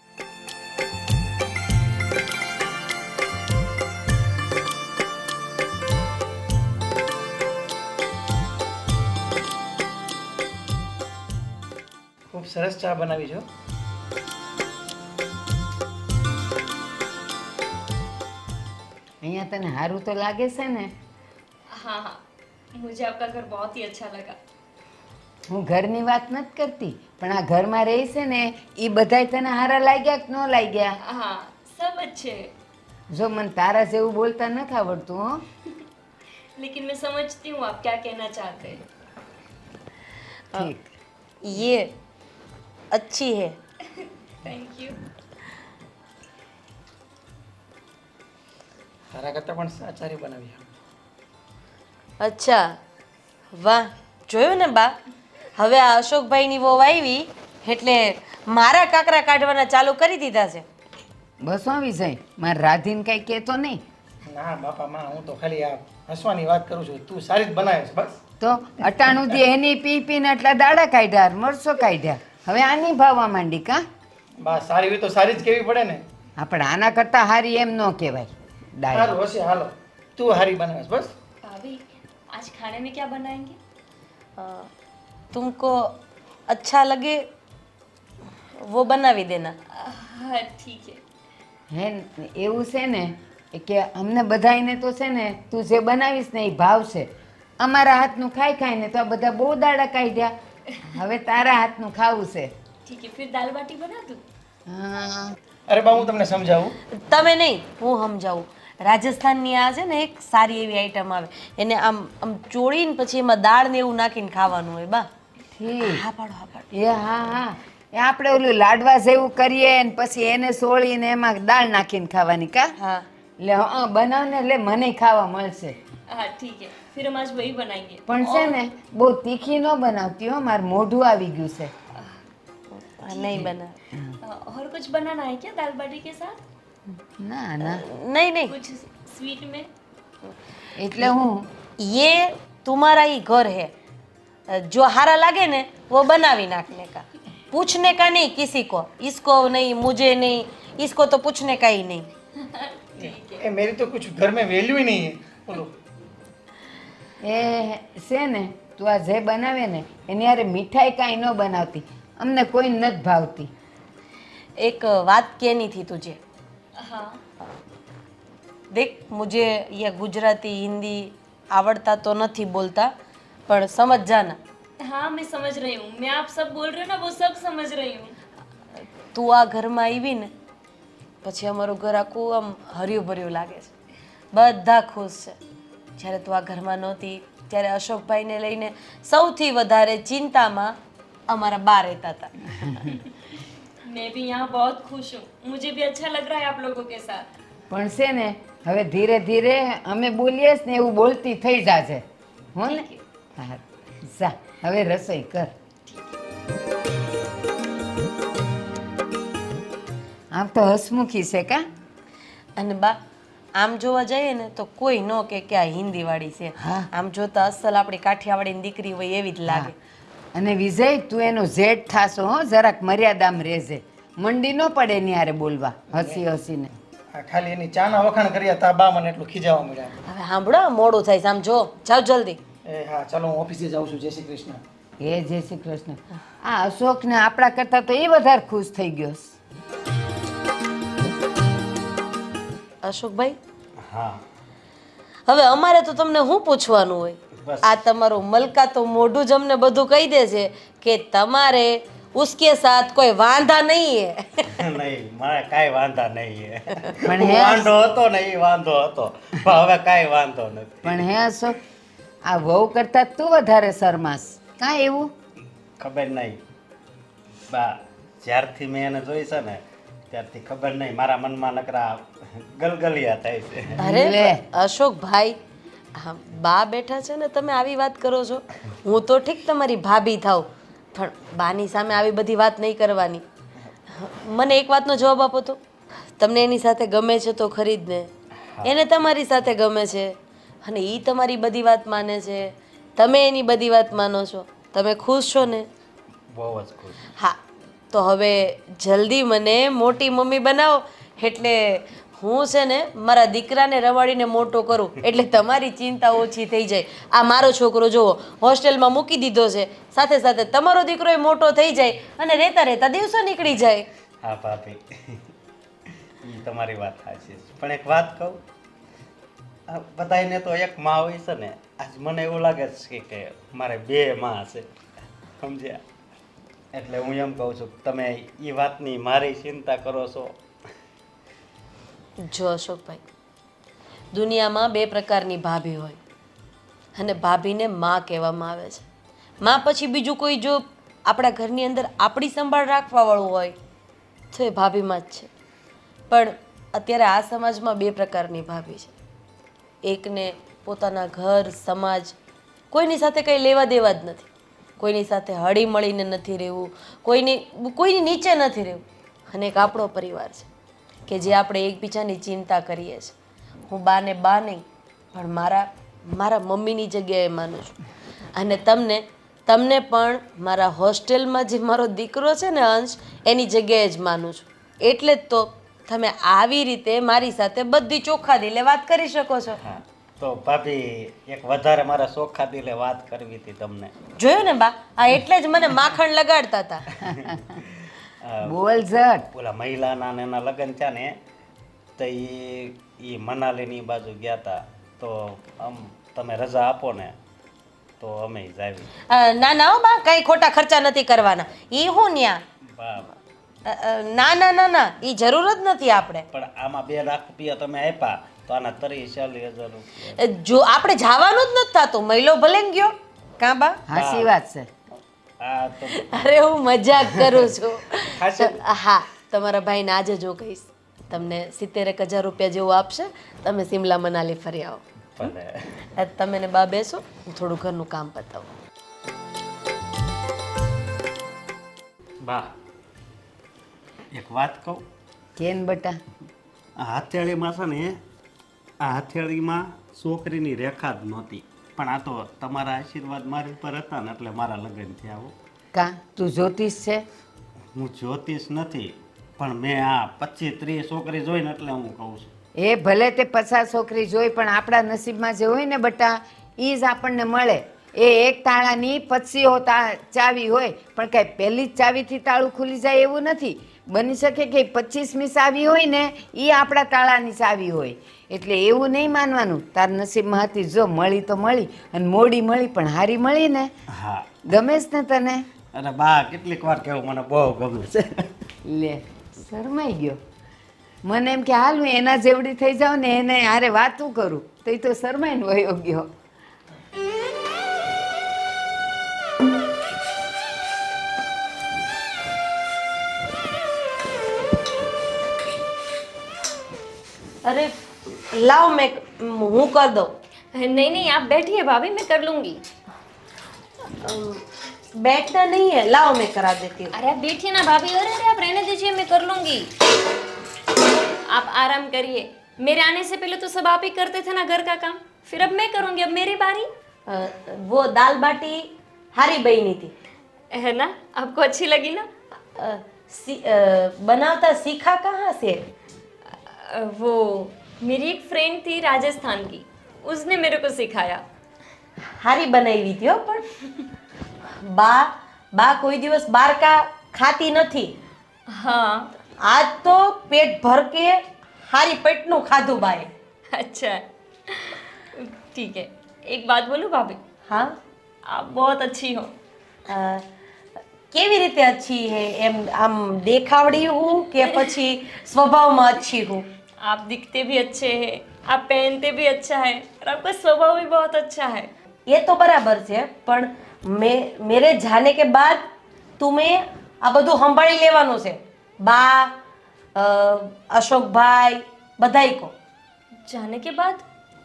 ખૂબ સરસ ચા બનાવી છો. અહીંયા તને સારું તો લાગે છે ને? हाँ हाँ मुझे आपका घर बहुत ही अच्छा लगा. હું ઘરની વાત નથી કરતી, પણ આ ઘરમાં રહી છે ને એ બધાય તને હારા લાગ્યા કે ન લાગ્યા? हाँ सब अच्छे हैं, જો મને તારા જેવું બોલતા નથી આવડતું હો. लेकिन मैं समझती हूँ आप क्या कहना चाहते हैं. ઠીક. ये अच्छी है. Thank you. તારા કરતાં પણ સારી બનાવી. અચ્છા, વાહ, જોયું ને બા, હવે આ અશોકભાઈની વહુ આવી એટલે મારા કાકરા કાઢવાના ચાલુ કરી દીધા છે. બસ હો વિજય, મારે રાધીને કાંઈ કહેતો નહીં. ના બાપા માં, હું તો ખાલી આ હસવાની વાત કરું છું. તું સારી જ બનાવે છે બસ. તો અટાણું દી એની પી પીને એટલા દાડા કાઢ્યા, મરસો કાઢ્યા, હવે આની ભાવવા માંડી કા? બા સારી હોય તો સારી જ કેવી પડે ને. આપણે આના કરતાં હારી એમ ન કહેવાય. ડાય સારું હશે, હાલો તું હારી બનાવે છે બસ. भाभी आज खाने में क्या बनाएंगे? અ, तुमको अच्छा लगे वो बनावी देना. हाँ ठीक है. હે ને, એવું છે ને કે અમને બધાયને તો છે ને તું જે બનાવીશ ને એ ભાવશે. અમારા હાથનું ખાઈ ખાઈને તો આ બધા બહુ દાડા કાઢ્યા, હવે તારા હાથનું ખાવું છે. ठीक है फिर दाल बाटी बना दूँ. હા અરે બા હું તમને સમજાવું. તમે નહીં, હું સમજાવું. રાજસ્થાનની આ છે ને એક સારી એવી આઈટમ આવે, એને આમ આમ ચોળીને પછી એમાં દાળ ને એવું નાખીને ખાવાનું હોય બા. ઠીક. હા પાડો, હા પાડો. એ હા હા, એ આપણે ઓલું લાડવા જેવું કરીએ ને પછી એને સોળીને એમાં દાળ નાખીને ખાવાની કા? હા, એટલે હા બનાવને એટલે મને ખાવા મળશે. हाँ ठीक है फिर हम आज वही बनाएंगे. પણ છે ને બહુ તીખી ન બનાવતી હો, મારું મોઢું આવી ગયું છે. નહીં બના. और कुछ बनाना है क्या दाल बाटी के साथ? ના ના, નહીં નહીં, कुछ स्वीट में? એટલે હું ये तुम्हारा ही घर है, जो हारा लगे ने वो बनावी नाखने का, पूछने का नहीं किसी को, इसको नहीं मुझे नहीं, इसको तो पूछने का ही नहीं. એ મેરી તો કુછ ઘર મેં વેલ્યુ ही नहीं है. બોલો. એ છે ને તું આ જે બનાવે ને એની હારે મીઠાઈ કાંઈ ન બનાવતી, અમને કોઈ નથી ભાવતી. एक बात कहनी थी तुझे. हाँ देख, मुझे ये गुजराती हिंदी आवड़ता तो नहीं बोलता, पर समझ जाना. हाँ मैं समझ रही हूँ. मैं आप सब बोल रहे हो ना वो सब समझ रही हूँ. તું આ ઘરમાં આવી ને પછી અમારું ઘર આખું આમ હર્યું ભર્યું લાગે છે, બધા ખુશ છે. જ્યારે તું આ ઘરમાં નહોતી ત્યારે અશોકભાઈને લઈને સૌથી વધારે ચિંતામાં અમારા બા રહેતા હતા. मैं भी यहाँ बहुत खुश हूँ. मुझे भी अच्छा लग रहा है आप लोगों के साथ. પણ છે ને હવે ધીરે ધીરે અમે બોલીએ ને એવું બોલતી થઈ જાજે હો ને? હા જા હવે રસોઈ કર. આમ તો હસમુખી છે કા? અને બા, આમ જોવા જઈએ ને તો કોઈ ન કે આ હિન્દીવાળી છે. હા. આમ જોતા અસલ આપણી કાઠિયાવાડીની દીકરી હોય એવી જ લાગે. અને વિજય તું એનો જેઠ થાશો હો, જરાક મર્યાદામાં રહેજે, મંડી ન પડે એની હારે બોલવા હસી હસીને. આ ખાલી એની ચાના વખાણ કર્યા તા બા મને એટલું ખીજાવા મળ્યા. હવે સાંભળો, મોડું થાય છે, આમ જો, જાઓ જલ્દી. એ હા ચાલો હું ઓફિસે જાઉં છું. જય શ્રી કૃષ્ણ. હે જય શ્રી કૃષ્ણ. આ અશોકને આપણા કરતાં તો એ વધારે ખુશ થઈ ગયો છે. અશોકભાઈ, હા હવે અમારે તો તમને શું પૂછવાનું હોય? બસ. આ તમારું મલકા તો મોઢું જ અમને બધું કહી દે છે કે તમારે ઉસકે સાથ કોઈ વાંધા નહીં હે. નહીં મારે કાંઈ વાંધા નહીં હે. પણ હે વાંધો હતો ને એ વાંધો હતો, પણ હવે કાંઈ વાંધો નથી. પણ હે અશોક, આ વહુ કરતાં તું વધારે શરમાસ કાં એવું? ખબર નહીં બા, જ્યારથી મેં એને જોઈ છે ને ત્યારથી ખબર નહીં મારા મનમાં નકરા ગલગલિયા થાય છે. અરે લે. અશોકભાઈ, હા, બા બેઠા છે ને તમે આવી વાત કરો છો. હું તો ઠીક તમારી ભાભી થાવ, પણ બાની સામે આવી બધી વાત નહીં કરવાની. મને એક વાતનો જવાબ આપો તો, તમને એની સાથે ગમે છે તો ખરી જ ને? એને તમારી સાથે ગમે છે અને એ તમારી બધી વાત માને છે, તમે એની બધી વાત માનો છો, તમે ખુશ છો ને? બહુ જ ખુશ. હા, તો હવે જલ્દી મને મોટી મમ્મી બનાવો, એટલે હું છે ને મારા દીકરાને રમાડીને મોટો કરું, એટલે તમારી ચિંતા ઓછી થઈ જાય. આ મારો છોકરો જુઓ હોસ્ટેલમાં મૂકી દીધો છે, સાથે સાથે તમારો દીકરો એ મોટો થઈ જાય અને રહેતા રહેતા દિવસો નીકળી જાય. હા ભાભી, એ તમારી વાત સાચી છે. પણ એક વાત કહું, આ બધાયને તો એક માં હોય છે ને, આજ મને એવું લાગે છે કે મારે બે માં છે, સમજ્યા? એટલે હું એમ કહું છું કે તમે એ વાતની મારી ચિંતા કરો છો. જો અશોકભાઈ, દુનિયામાં બે પ્રકારની ભાભી હોય અને ભાભીને માં કહેવામાં આવે છે. માં પછી બીજું કોઈ જો આપણા ઘરની અંદર આપણી સંભાળ રાખવાવાળું હોય તો એ ભાભીમાં જ છે. પણ અત્યારે આ સમાજમાં બે પ્રકારની ભાભી છે. એકને પોતાના ઘર સમાજ કોઈની સાથે કંઈ લેવા દેવા જ નથી, કોઈની સાથે હળી મળીને નથી રહેવું, કોઈની નીચે નથી રહેવું. અને એક આપણો પરિવાર છે કે જે આપણે એકબીજાની ચિંતા કરીએ છીએ. હું બાને બા નહીં પણ મારા મમ્મીની જગ્યાએ માનું છું. અને તમને પણ મારા હોસ્ટેલમાં જે મારો દીકરો છે ને અંશ, એની જગ્યાએ જ માનું છું. એટલે જ તો તમે આવી રીતે મારી સાથે બધી ચોખ્ખા દિલે વાત કરી શકો છો. હા, તો ભાભી એક વધારે મારા ચોખ્ખા દિલે વાત કરવી હતી તમને. જોયું ને બા, આ એટલે જ મને માખણ લગાડતા હતા. બોલ ઝટ. ઓલા મહિલાના ને એના લગ્ન છે ને, તો એ મનાલીની બાજુ ગયા હતા. તો આમ તમે રજા આપો ને તો અમે જાવી. ના ના હો બા, કઈ ખોટા ખર્ચા નથી કરવાના. ઈ હું ન્યા ના ના ના ના, ઈ જરૂર જ નથી આપણે. પણ આમાં 2 લાખ રૂપિયા તમે આપ્યા તો આના 40,000 રૂપિયા. જો આપણે જવાનું જ નથી થતું, મહિલો ભલે ને ગયો કાં બા? હાચી વાત છે. હા તો અરે હું મજાક કરું છું. હાચું? હા, તમારા ભાઈને આજે જો કહીશ, તમને 70,000 રૂપિયા જેવું આપશે, તમે સિમલા મનાલી ફરી આવો. ભલે. તમે ને બા બેસો, હું થોડું ઘરનું કામ પતાવું. બા, એક વાત કહું. કેન બટા? આ હથેળીમાં છે ને, આ હથેળીમાં છોકરીની રેખા જ નહોતી. પણ આ તો તમારા આશીર્વાદ મારી ઉપર હતા ને એટલે મારા લગ્ન થયા. હો. કા તું જ્યોતિષ છે? હું જ્યોતિષ નથી, પણ મેં આ 25-30 છોકરી જોઈને એટલે હું કહું છું. એ ભલે તે 50 છોકરી જોઈ, પણ આપણા નસીબમાં જે હોય ને બટા, એ જ આપણને મળે. એ એક તાળાની 25 ચાવી હોય, પણ કાંઈ પહેલી જ ચાવીથી તાળું ખુલી જાય એવું નથી. બની શકે કે 25મી ચાવી હોય ને એ આપણા તાળાની ચાવી હોય. એટલે એવું નહીં માનવાનું તાર નસીબમાં હતી, જો મળી તો મળી, અને મોડી મળી પણ હારી મળી ને. હા. ગમે જ ને તને? અને બા કેટલીક વાર કહેવું મને બહુ ગમે છે. લે, શરમાઈ ગયો. મને એમ કે હાલ હું એના જેવડી થઈ જાઉં ને એને હારે વાતું કરું, તો એ તો શરમાઈને વયો ગયો. અરે લાવ, હું कर दो. नहीं नहीं, आप बैठिए भाभी, मैं कर लूंगी. बैठना नहीं है, लाओ मैं करा देती हूँ. अरे आप बैठिए ना भाभी. अरे अरे आप रहने दीजिए, मैं कर लूंगी. आप आराम करिए. मेरे आने से पहले तो सब आप ही करते थे ना घर का काम, फिर अब मैं करूंगी, अब मेरी बारी. वो दाल बाटी हारी बनी थी, है ना? आपको अच्छी लगी ना? बनाता सीखा कहाँ से? वो मेरी एक फ्रेंड थी राजस्थान की, उसने मेरे को सिखाया. हारी बनाई हुई थी हो, પણ બા કોઈ દિવસ બહાર કા ખાતી નથી. हाँ. આજ તો પેટ ભર કે હારી પેટનું ખાધું બાએ. अच्छा, ठीक है. एक बात बोलूं भाभी? હા, आप बहुत अच्छी हो. કેવી રીતે અચ્છી હે? એમ આમ દેખાવડી હું કે પછી સ્વભાવમાં અચ્છી હું? आप दिखते भी अच्छे हैं, आप पहनते भी अच्छा है, और आपका स्वभाव भी बहुत अच्छा है. એ તો બરાબર છે, પણ મેરે જાને કે બાદ તુમે આ બધું સંભાળી લેવાનું છે. બા, અશોકભાઈ, બધાઈ કો. जाने के बाद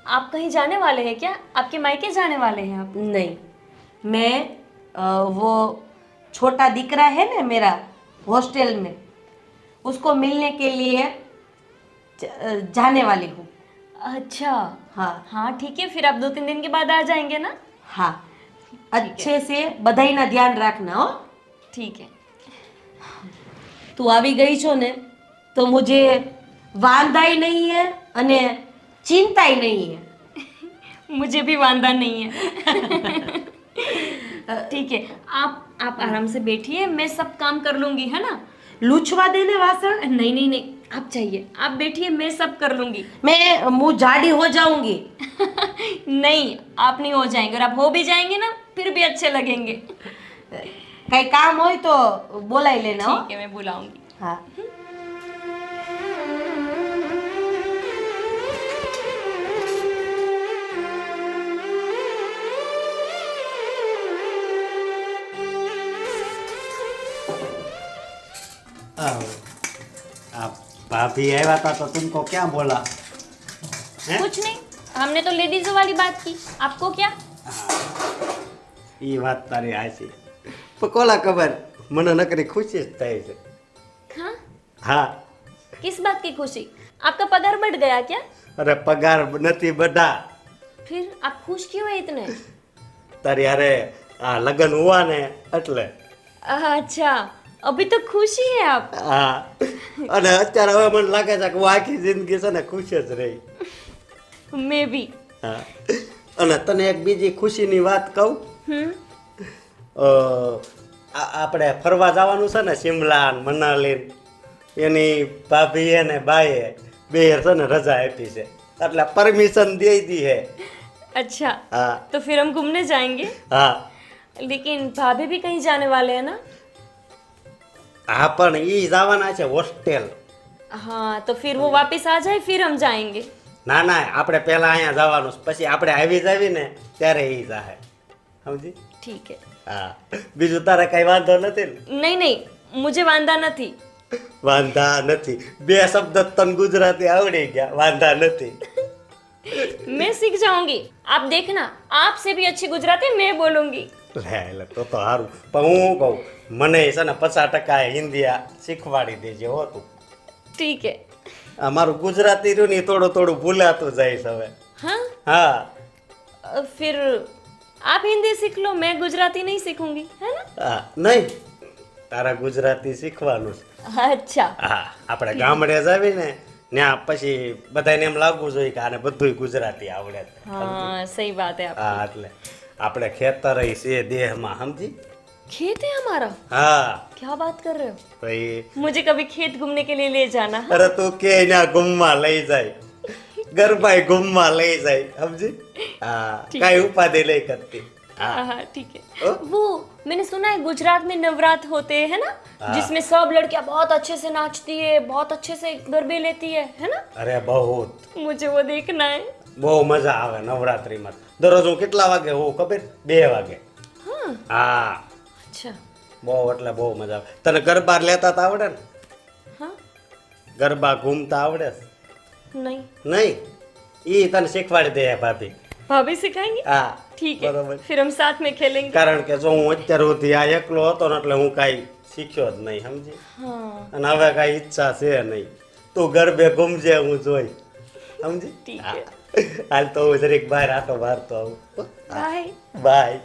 आप कहीं जाने वाले हैं क्या? आपके मायके जाने वाले हैं आप? नहीं, मैं वो छोटा दिकरा है ना मेरा हॉस्टल में, उसको मिलने के लिए जाने वाली हूँ। अच्छा हाँ हाँ ठीक है, फिर आप 2-3 दिन के बाद आ जाएंगे ना? हाँ, अच्छे से बधाई ना ध्यान रखना हो। ठीक है। તું આવી ગઈ છો ને તો મુझे વાંધાઈ નહીં હે અને ચિંતાઈ નહીં હે। मुझे भी वांदा नहीं है। ठीक है, आप आराम से बैठिए, मैं सब काम कर लूंगी, है ना? લૂછવા દે ને વાસણ। नहीं नहीं नहीं, आप चाहिए, आप बैठिए, मैं सब कर लूंगी। मैं मुंह जाडी हो जाऊंगी। नहीं, आप नहीं हो जाएंगे, और आप हो भी जाएंगे ना फिर भी अच्छे लगेंगे। કઈ કામ હોય તો બોલાઈ લેના હો। ठीक है, मैं बुलाऊंगी। હા आप भाभी आया था तो तुमको क्या बोला? हैं? कुछ नहीं, हमने तो लेडीजों वाली बात की, आपको क्या? ये વાત તારી હાચી પણ કોલા ખબર મને નકરી ખુશી જ થાય છે। हाँ, હા किस बात की खुशी? आपका पगार बढ़ गया क्या? અરે પગાર નથી બધા फिर आप खुश क्यों है इतने? તારી હારે આ લગન હુआ ને એટલે अच्छा, अभी तो खुशी है आप। હા અને અત્યારે હવે મને લાગે છે કે હું આખી જિંદગી છે ને ખુશ જ રહી। मैं भी। હા અને તને એક બીજી ખુશીની વાત કહું આપણે ફરવા જવાનું છે ને શિમલા ને મનાલી ને, એની ભાભીએ ને બાઈએ બે છે ને રજા આપી છે એટલે પરમિશન દઈ દી હે। अच्छा, હા तो फिर हम घूमने जाएंगे, હા लेकिन भाभी भी कहीं जाने वाले हैं ना? હા પણ ઈ જવાના છે હોસ્ટેલ। हाँ, तो फिर वो वापस आ जाए फिर हम जाएंगे। ના ના આપણે પહેલા અહીંયા જવાનું છે, પછી આપણે આવી જાવી ને ત્યારે ઈ જાહે, સમજી? ठीक है। હા બીજું તારે કઈ વાંધો નથી ને? नहीं नहीं, मुझे वांदा नहीं। વાંધા નથી બે શબ્દ તને ગુજરાતી આવડી ગયા, વાંધા નથી। मैं सीख जाऊंगी, आप देखना, आपसे भी अच्छी गुजराती मैं बोलूंगी। લે તો સારું પણ હું શું કહું મને છે ને 50% હિન્દી શીખવાડી દેજે હો તું। ठीक है। આ મારું ગુજરાતી રહ્યું ને થોડું થોડું ભૂલાતું જાય છે હવે। हाँ, હા फिर आप हिंदी सीख लो, मैं गुजराती नहीं सीखूंगी, है ना? હા નહીં તારા ગુજરાતી શીખવાનું છે। अच्छा, હા આપણે ગામડે જાવી ને ત્યાં પછી બધાને એમ લાગવું જોઈએ કે આને બધુંય ગુજરાતી આવડે છે। हाँ सही बात है। आप હા એટલે આપણે ખેતર છે દેહમાં, સમજી? खेत है हमारा? હા क्या बात कर रहे हो? તો એ मुझे कभी खेत घूमने के लिए ले जाना। हाँ? અરે તું કે ના ગુમમાં લઈ જાય ગરબાઈ ગુમમાં લઈ જાય, સમજી? હા કાંઈ ઉપાધિ લઈ કરતી। હા हाँ ठीक है। ओ? वो मैंने सुना है गुजरात में नवरात्र होते हैं, है ना? जिसमें सब लड़कियां बहुत अच्छे से नाचती है, बहुत अच्छे से गरबे लेती है ना? અરે બહુ मुझे वो देखना है। બહુ મજા આવે નવરાત્રીમાં। દરરોજ હું કેટલા વાગે હોઉં ખબર? 2 વાગે। हाँ, હા अच्छा। બહુ એટલે બહુ મજા આવે। તને ગરબા લેતા તો આવડે ને? हाँ, ગરબા ઘૂમતા આવડે છે? नहीं, નહીં ઈ તને શીખવાડી દે ભાભી। भाभी सिखाएंगे? હા ठीक है, બરોબર। फिर हम साथ में खेलेंगे। કારણ કે જો હું અત્યાર સુધી આ એકલો હતો ને એટલે હું કાંઈ શીખ્યો જ નહીં, સમજી? हाँ અને હવે કાંઈ ઈચ્છા છે નહીં। તું ગરબે ઘૂમજે હું જોઈ, સમજી? ठीक હા। है। હાલ તો હું જરીક બહાર આટો મારતો આવું। बाय। બાય।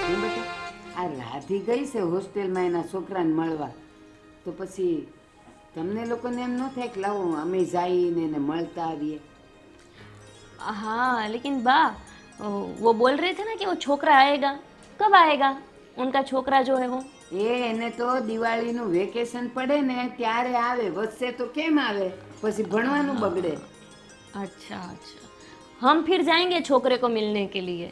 કેમ બેટા આ રાધી ગઈ છે હોસ્ટેલમાં એના છોકરાને મળવા, તો પછી તમને લોકોને એમ ન થાય કે લાવો અમે જઈને એને મળતા આવીએ? हाँ लेकिन बा, वो बोल रहे थे ना कि वो छोकरा आएगा, कब आएगा उनका छोकरा जो है वो? એને તો દિવાળીનું વેકેશન પડે ને ત્યારે આવે, વચ્ચે તો કેમ આવે? પછી ભણવાનું બગડે। अच्छा अच्छा, हम फिर जाएंगे छोकरे को मिलने के लिए।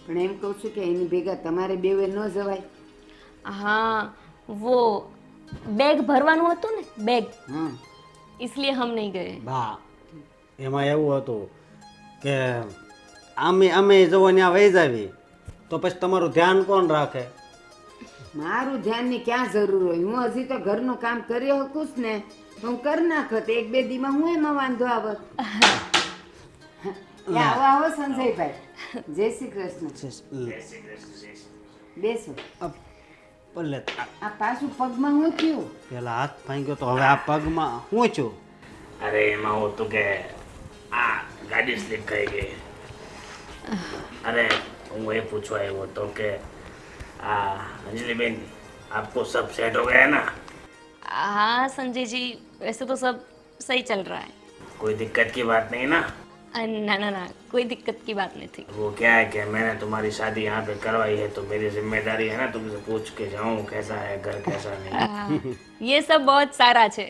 પણ એમ કહું છું કે એની ભેગા તમારે બેવે ન જવાય? हाँ, वो बैग भरવાનું હતું ને बैग હમ इसलिए हम नहीं गए બા એમાં એવું હતું કે અમે જવો ત્યાં વહી જાવી તો પછી તમારું ધ્યાન કોણ રાખે? મારું ધ્યાનની ક્યાં જરૂર હોય? હું હજી તો ઘરનું કામ કરી શકું જ ને, હું કરી નાખત. એક બે દીમાં હું એમાં વાંધો આવત. આવો આવો સંજયભાઈ, જય શ્રી કૃષ્ણ. બેસો. ભલે આ પાછું પગમાં હું થયું? પેલા હાથ ભાંગ્યો તો હવે આ પગમાં હું છું? અરે એમાં હું હતું કે આ ગાડી સ્લીપ થઈ ગઈ. અરે હું એ પૂછવા આવ્યો હતો કે अंजलि बेन आपको सब सेट हो गया है ना? हाँ संजय जी वैसे तो सब सही चल रहा है कोई दिक्कत की बात नहीं ना? ना ना ना कोई दिक्कत की बात नहीं थी वो क्या है कि मैंने तुम्हारी शादी यहाँ पे करवाई है तो मेरी जिम्मेदारी है ना तुमसे पूछ के जाऊँ कैसा है घर कैसा नहीं. ये सब बहुत सारा है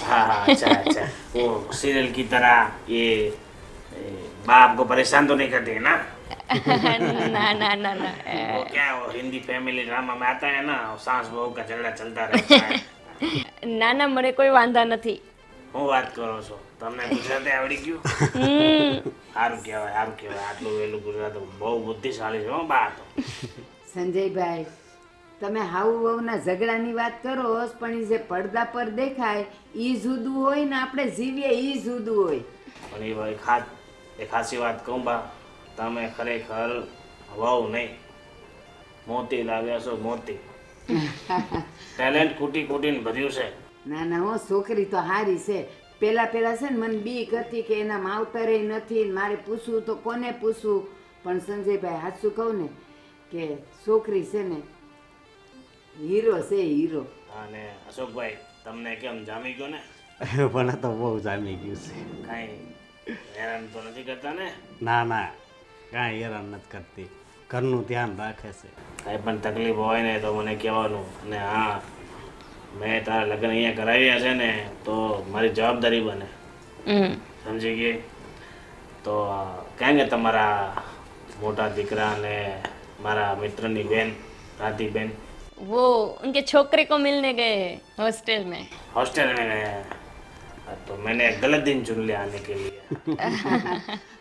हाँ हाँ अच्छा अच्छा. वो सीरियल की तरह ये बाप आपको परेशान तो नहीं करती है ना? ना ना ना ना वो क्या है वो हिंदी फैमिली ड्रामा में आता है ना सास बहू का झगड़ा चलता रहता है. ના ના મને કોઈ વાંધા નથી. હું વાત કરો છો? તમને ગુજરાતી આવડી ગયું? સારું કહેવાય આટલું વહેલું ગુજરાત બહુ બુદ્ધિશાળી છે હો બા તો. સંજયભાઈ, તમે હાઉ વહુના ઝઘડાની વાત કરો પણ ઈ જે પડદા પર દેખાય ઈ જુદું હોય ને આપણે જીવીએ ઈ જુદું હોય. પણ એ ખાસી વાત કહું બા, તમે ખરેખર વહુ નહીં મોતી લાવ્યા છો મોતી. ટેલેન્ટ કૂટીને ભર્યું છે. ના ના હો, છોકરી તો હારી છે. પેલા છે ને મને બીક હતી કે એના માવતરે નથી ને મારે પૂછવું તો કોને પૂછવું. પણ સંજયભાઈ હાચું કહું ને કે છોકરી છે ને હીરો છે હીરો. અને અશોકભાઈ તમને કેમ જામી ગયો ને? મને તો બહુ જામી ગયું છે. કાંઈ હેરાન તો નથી કરતા ને? ના ના કાંઈ હેરાન નથી કરતી, ઘરનું ધ્યાન રાખે છે. કાંઈ પણ તકલીફ હોય ને તો મને કહેવાનું. અને હા, મેં તારા લગ્ન અહીંયા કરાવ્યા છે ને તો મારી જવાબદારી બને, સમજી ગઈ? તો ક્યાં ગયા તમારા મોટા દીકરા અને મારા મિત્રની બેન રાધીબેન? वो उनके छोकरे को मिलने गए हॉस्टल में. हॉस्टल में गए तो मैंने गलत दिन चुन लिया आने के लिए.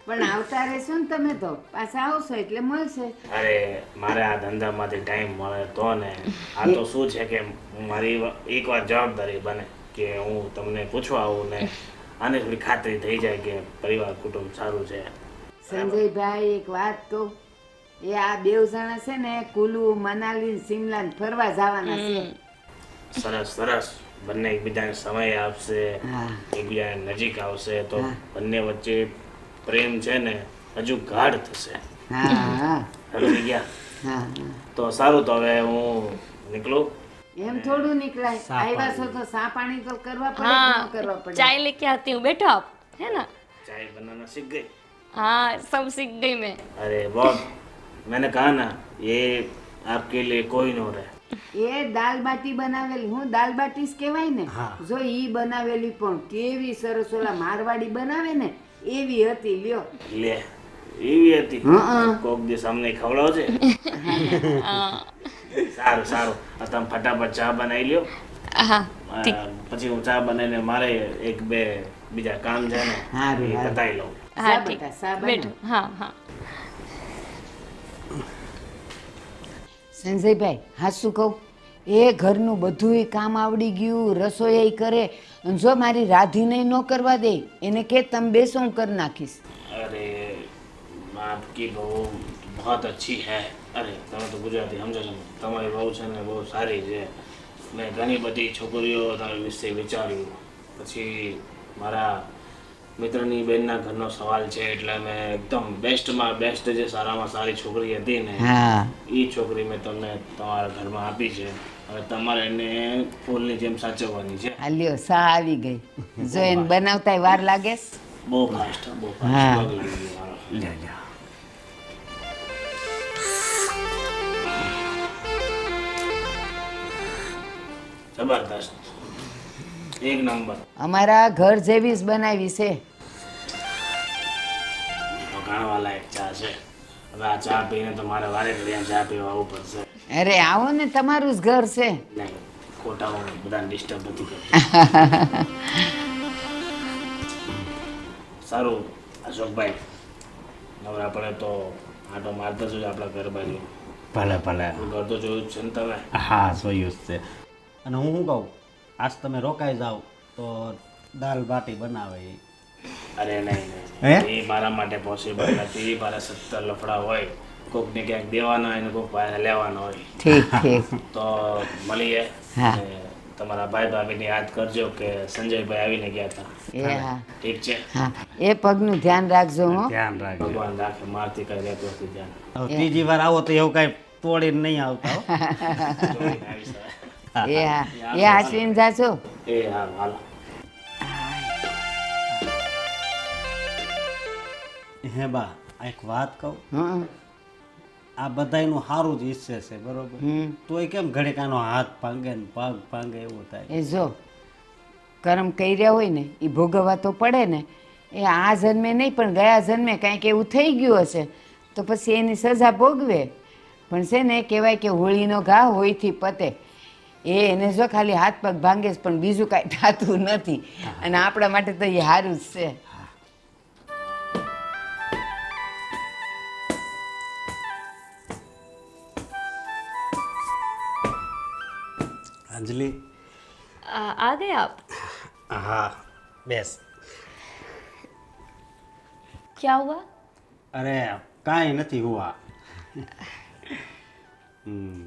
પણ આવતા રહેશો ને તમે તો પાછા આવશો એટલે મળશે. અરે મારે આ ધંધામાંથી ટાઈમ મળે તો ને. આ તો શું છે કે મારી એકવાર જવાબદારી બને કે હું તમને પૂછવા આવું ને આને થોડી ખાતરી થઈ જાય કે પરિવાર કુટુંબ સારું છે. સંજયભાઈ એક વાત કહું, એ આ બેવ જણા છે ને કુલુ મનાલી શિમલા ને ફરવા જવાના છે. સરસ સરસ. બંને એકબીજાને સમય આપશે, હા. એકબીજાને નજીક આવશે તો બંને વચ્ચે પ્રેમ છે ને હજુ ગાઢ થશે. હા હા સમજી ગયા? હા તો સારું, તો હવે હું નીકળું. એમ થોડું નીકળાય. આવ્યા છો તો સા પાણી તો કરવા પડે કે हाँ ન કરવા પડે? चाय लेके आती हूँ, बैठो आप, है ना? चाय बनाना सीख गई? हाँ सब सीख गई मैं. अरे बहुत, मैंने कहा ना ये आपके लिए कोई न रहे. એ દાલ બાટી બનાવેલી, હું દાલ બાટી જ કહેવાય ને. જો ઈ બનાવેલી પણ કેવી સરસ, ઓલા મારવાડી બનાવે ને એવી હતી. લ્યો લે એવી હતી? હં. કોક દિવસ અમને ખવડાવજે. સારું સારું, આ તમે ફટાફટ ચા બનાવી લ્યો. हाँ પછી હું ચા બનાવીને મારે એક બે બીજા કામ છે ને હારું, એ હારું. પતાવી લઉં. हाँ સા ठीक, બેટા, સા બનાવ. बैठो. हाँ हाँ સંજયભાઈ હાચું કહું, એ ઘરનું બધુંય કામ આવડી ગયું, રસોઈ કરે. અને જો મારી રાધીને ન કરવા દે એને કે તમે બેસો હું કરી નાખીશ. અરે આપકી બહુ બહુત અચ્છી હૈ. અરે તમે તો ગુજરાતી સમજો છો, તમારી બહુ છે ને બહુ સારી છે. મેં ઘણી બધી છોકરીઓ તમારા વિશે વિચાર્યું, પછી મારા મિત્રની બેનના ઘરનો સવાલ છે એટલે મેં એકદમ બેસ્ટમાં બેસ્ટ જે સારામાં સારી છોકરી હતી ને હા એ છોકરી મેં તમને તમારા ઘરમાં આપી છે. હવે તમારે એને ફૂલની જેમ સાચવવાની છે. હાલ્યો સા આવી ગઈ. જો એને બનાવતા વાર લાગે. બહુ ફાસ્ટ, બહુ હા. ફાસ્ટ લાગી ગયું મારો. જબરદસ્ત, એક નંબર. અમારા ઘર જેવી જ બનાવી છે. વઘાણવા લાયક ચા છે. હવે આ ચા પીને તો મારે વારે ઘડીએ ચા પીવા આવવું પડશે. અરે આવો ને, તમારું જ ઘર છે. નહીં, ખોટા હું બધાને ડિસ્ટર્બ નથી કરતો. સારું અશોકભાઈ, નવરા પડે તો આટો મારતા જોજો આપણા ઘર બાજુ. ભલે ભલે. ઘર તો જોયું જ છે ને તમે. હા જોયું જ છે. અને હું શું કહું, આજ તમે રોકાઈ જાઓ તો દાલ બાટી બનાવે એ. અરે નહીં હે? નહીં, એ મારા માટે પોસિબલ નથી. મારા 70 લફડા હોય, કોકને ક્યાંક દેવાના હોય ને કોક પાસે લેવાના હોય. ઠીક ઠીક. તો મળીએ. હા. અને તમારા ભાઈ ભાભીને યાદ કરજો કે સંજયભાઈ આવીને ગયા હતા. એ હા ઠીક છે? હા, એ પગનું ધ્યાન રાખજો હો. ધ્યાન રાખજો. ભગવાન રાખે, મારથી કઈ રહેતું નથી ધ્યાન. હવે ત્રીજી વાર આવો તો એવું કાંઈ તોડીને નહીં આવતા હો. જોઈને આવીશ હવે. એ હા, એ હાચવીને જાજો. એ હા, હાલો. હે બા, એક વાત કહું, હં, આ બધાયનું સારું જ ઈચ્છે છે બરોબર, હમ. તોય કેમ ઘડીક આનો હાથ ભાંગે ને પગ ભાંગે એવું થાય. એ જો કર્મ કર્યા હોય ને એ ભોગવવા તો પડે ને. એ આ જન્મે નહીં પણ ગયા જન્મે કાંઈક એવું થઈ ગયું હશે તો પછી એની સજા ભોગવે. પણ છે ને કહેવાય કે હોળીનો ઘા હોયથી પતે. એને જો ખાલી હાથ પગ ભાંગે છે પણ બીજું કાંઈ થતું નથી. અને આપણા માટે તો એ સારું જ છે. અંજલિ. आ गए आप? હા બેસ. क्या हुआ? અરે કાંઈ નથી હુઆ. હમ.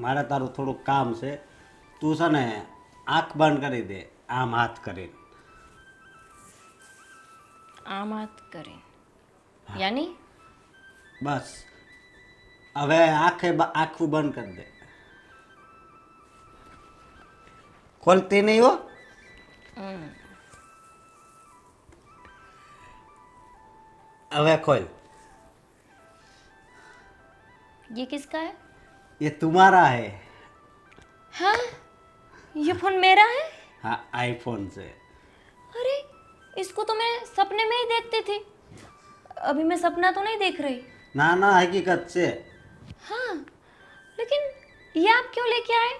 મારે તારું થોડુંક કામ છે. તું છે ને આંખ બંધ કરી દે, આમ હાથ કરીને. आम हाथ करें यानी? બસ હવે આખું બંધ કરી દે. ખોલતી નહીં હો. હવે ખોલ. ये किसका है? ये तुम्हारा है. हाँ, ये फोन मेरा है? हाँ आईफोन से. अरे इसको तो मैं सपने में ही देखती थी. अभी मैं सपना तो नहीं देख रही. ના ના હકીકત છે. हाँ, लेकिन ये आप क्यों लेके आए?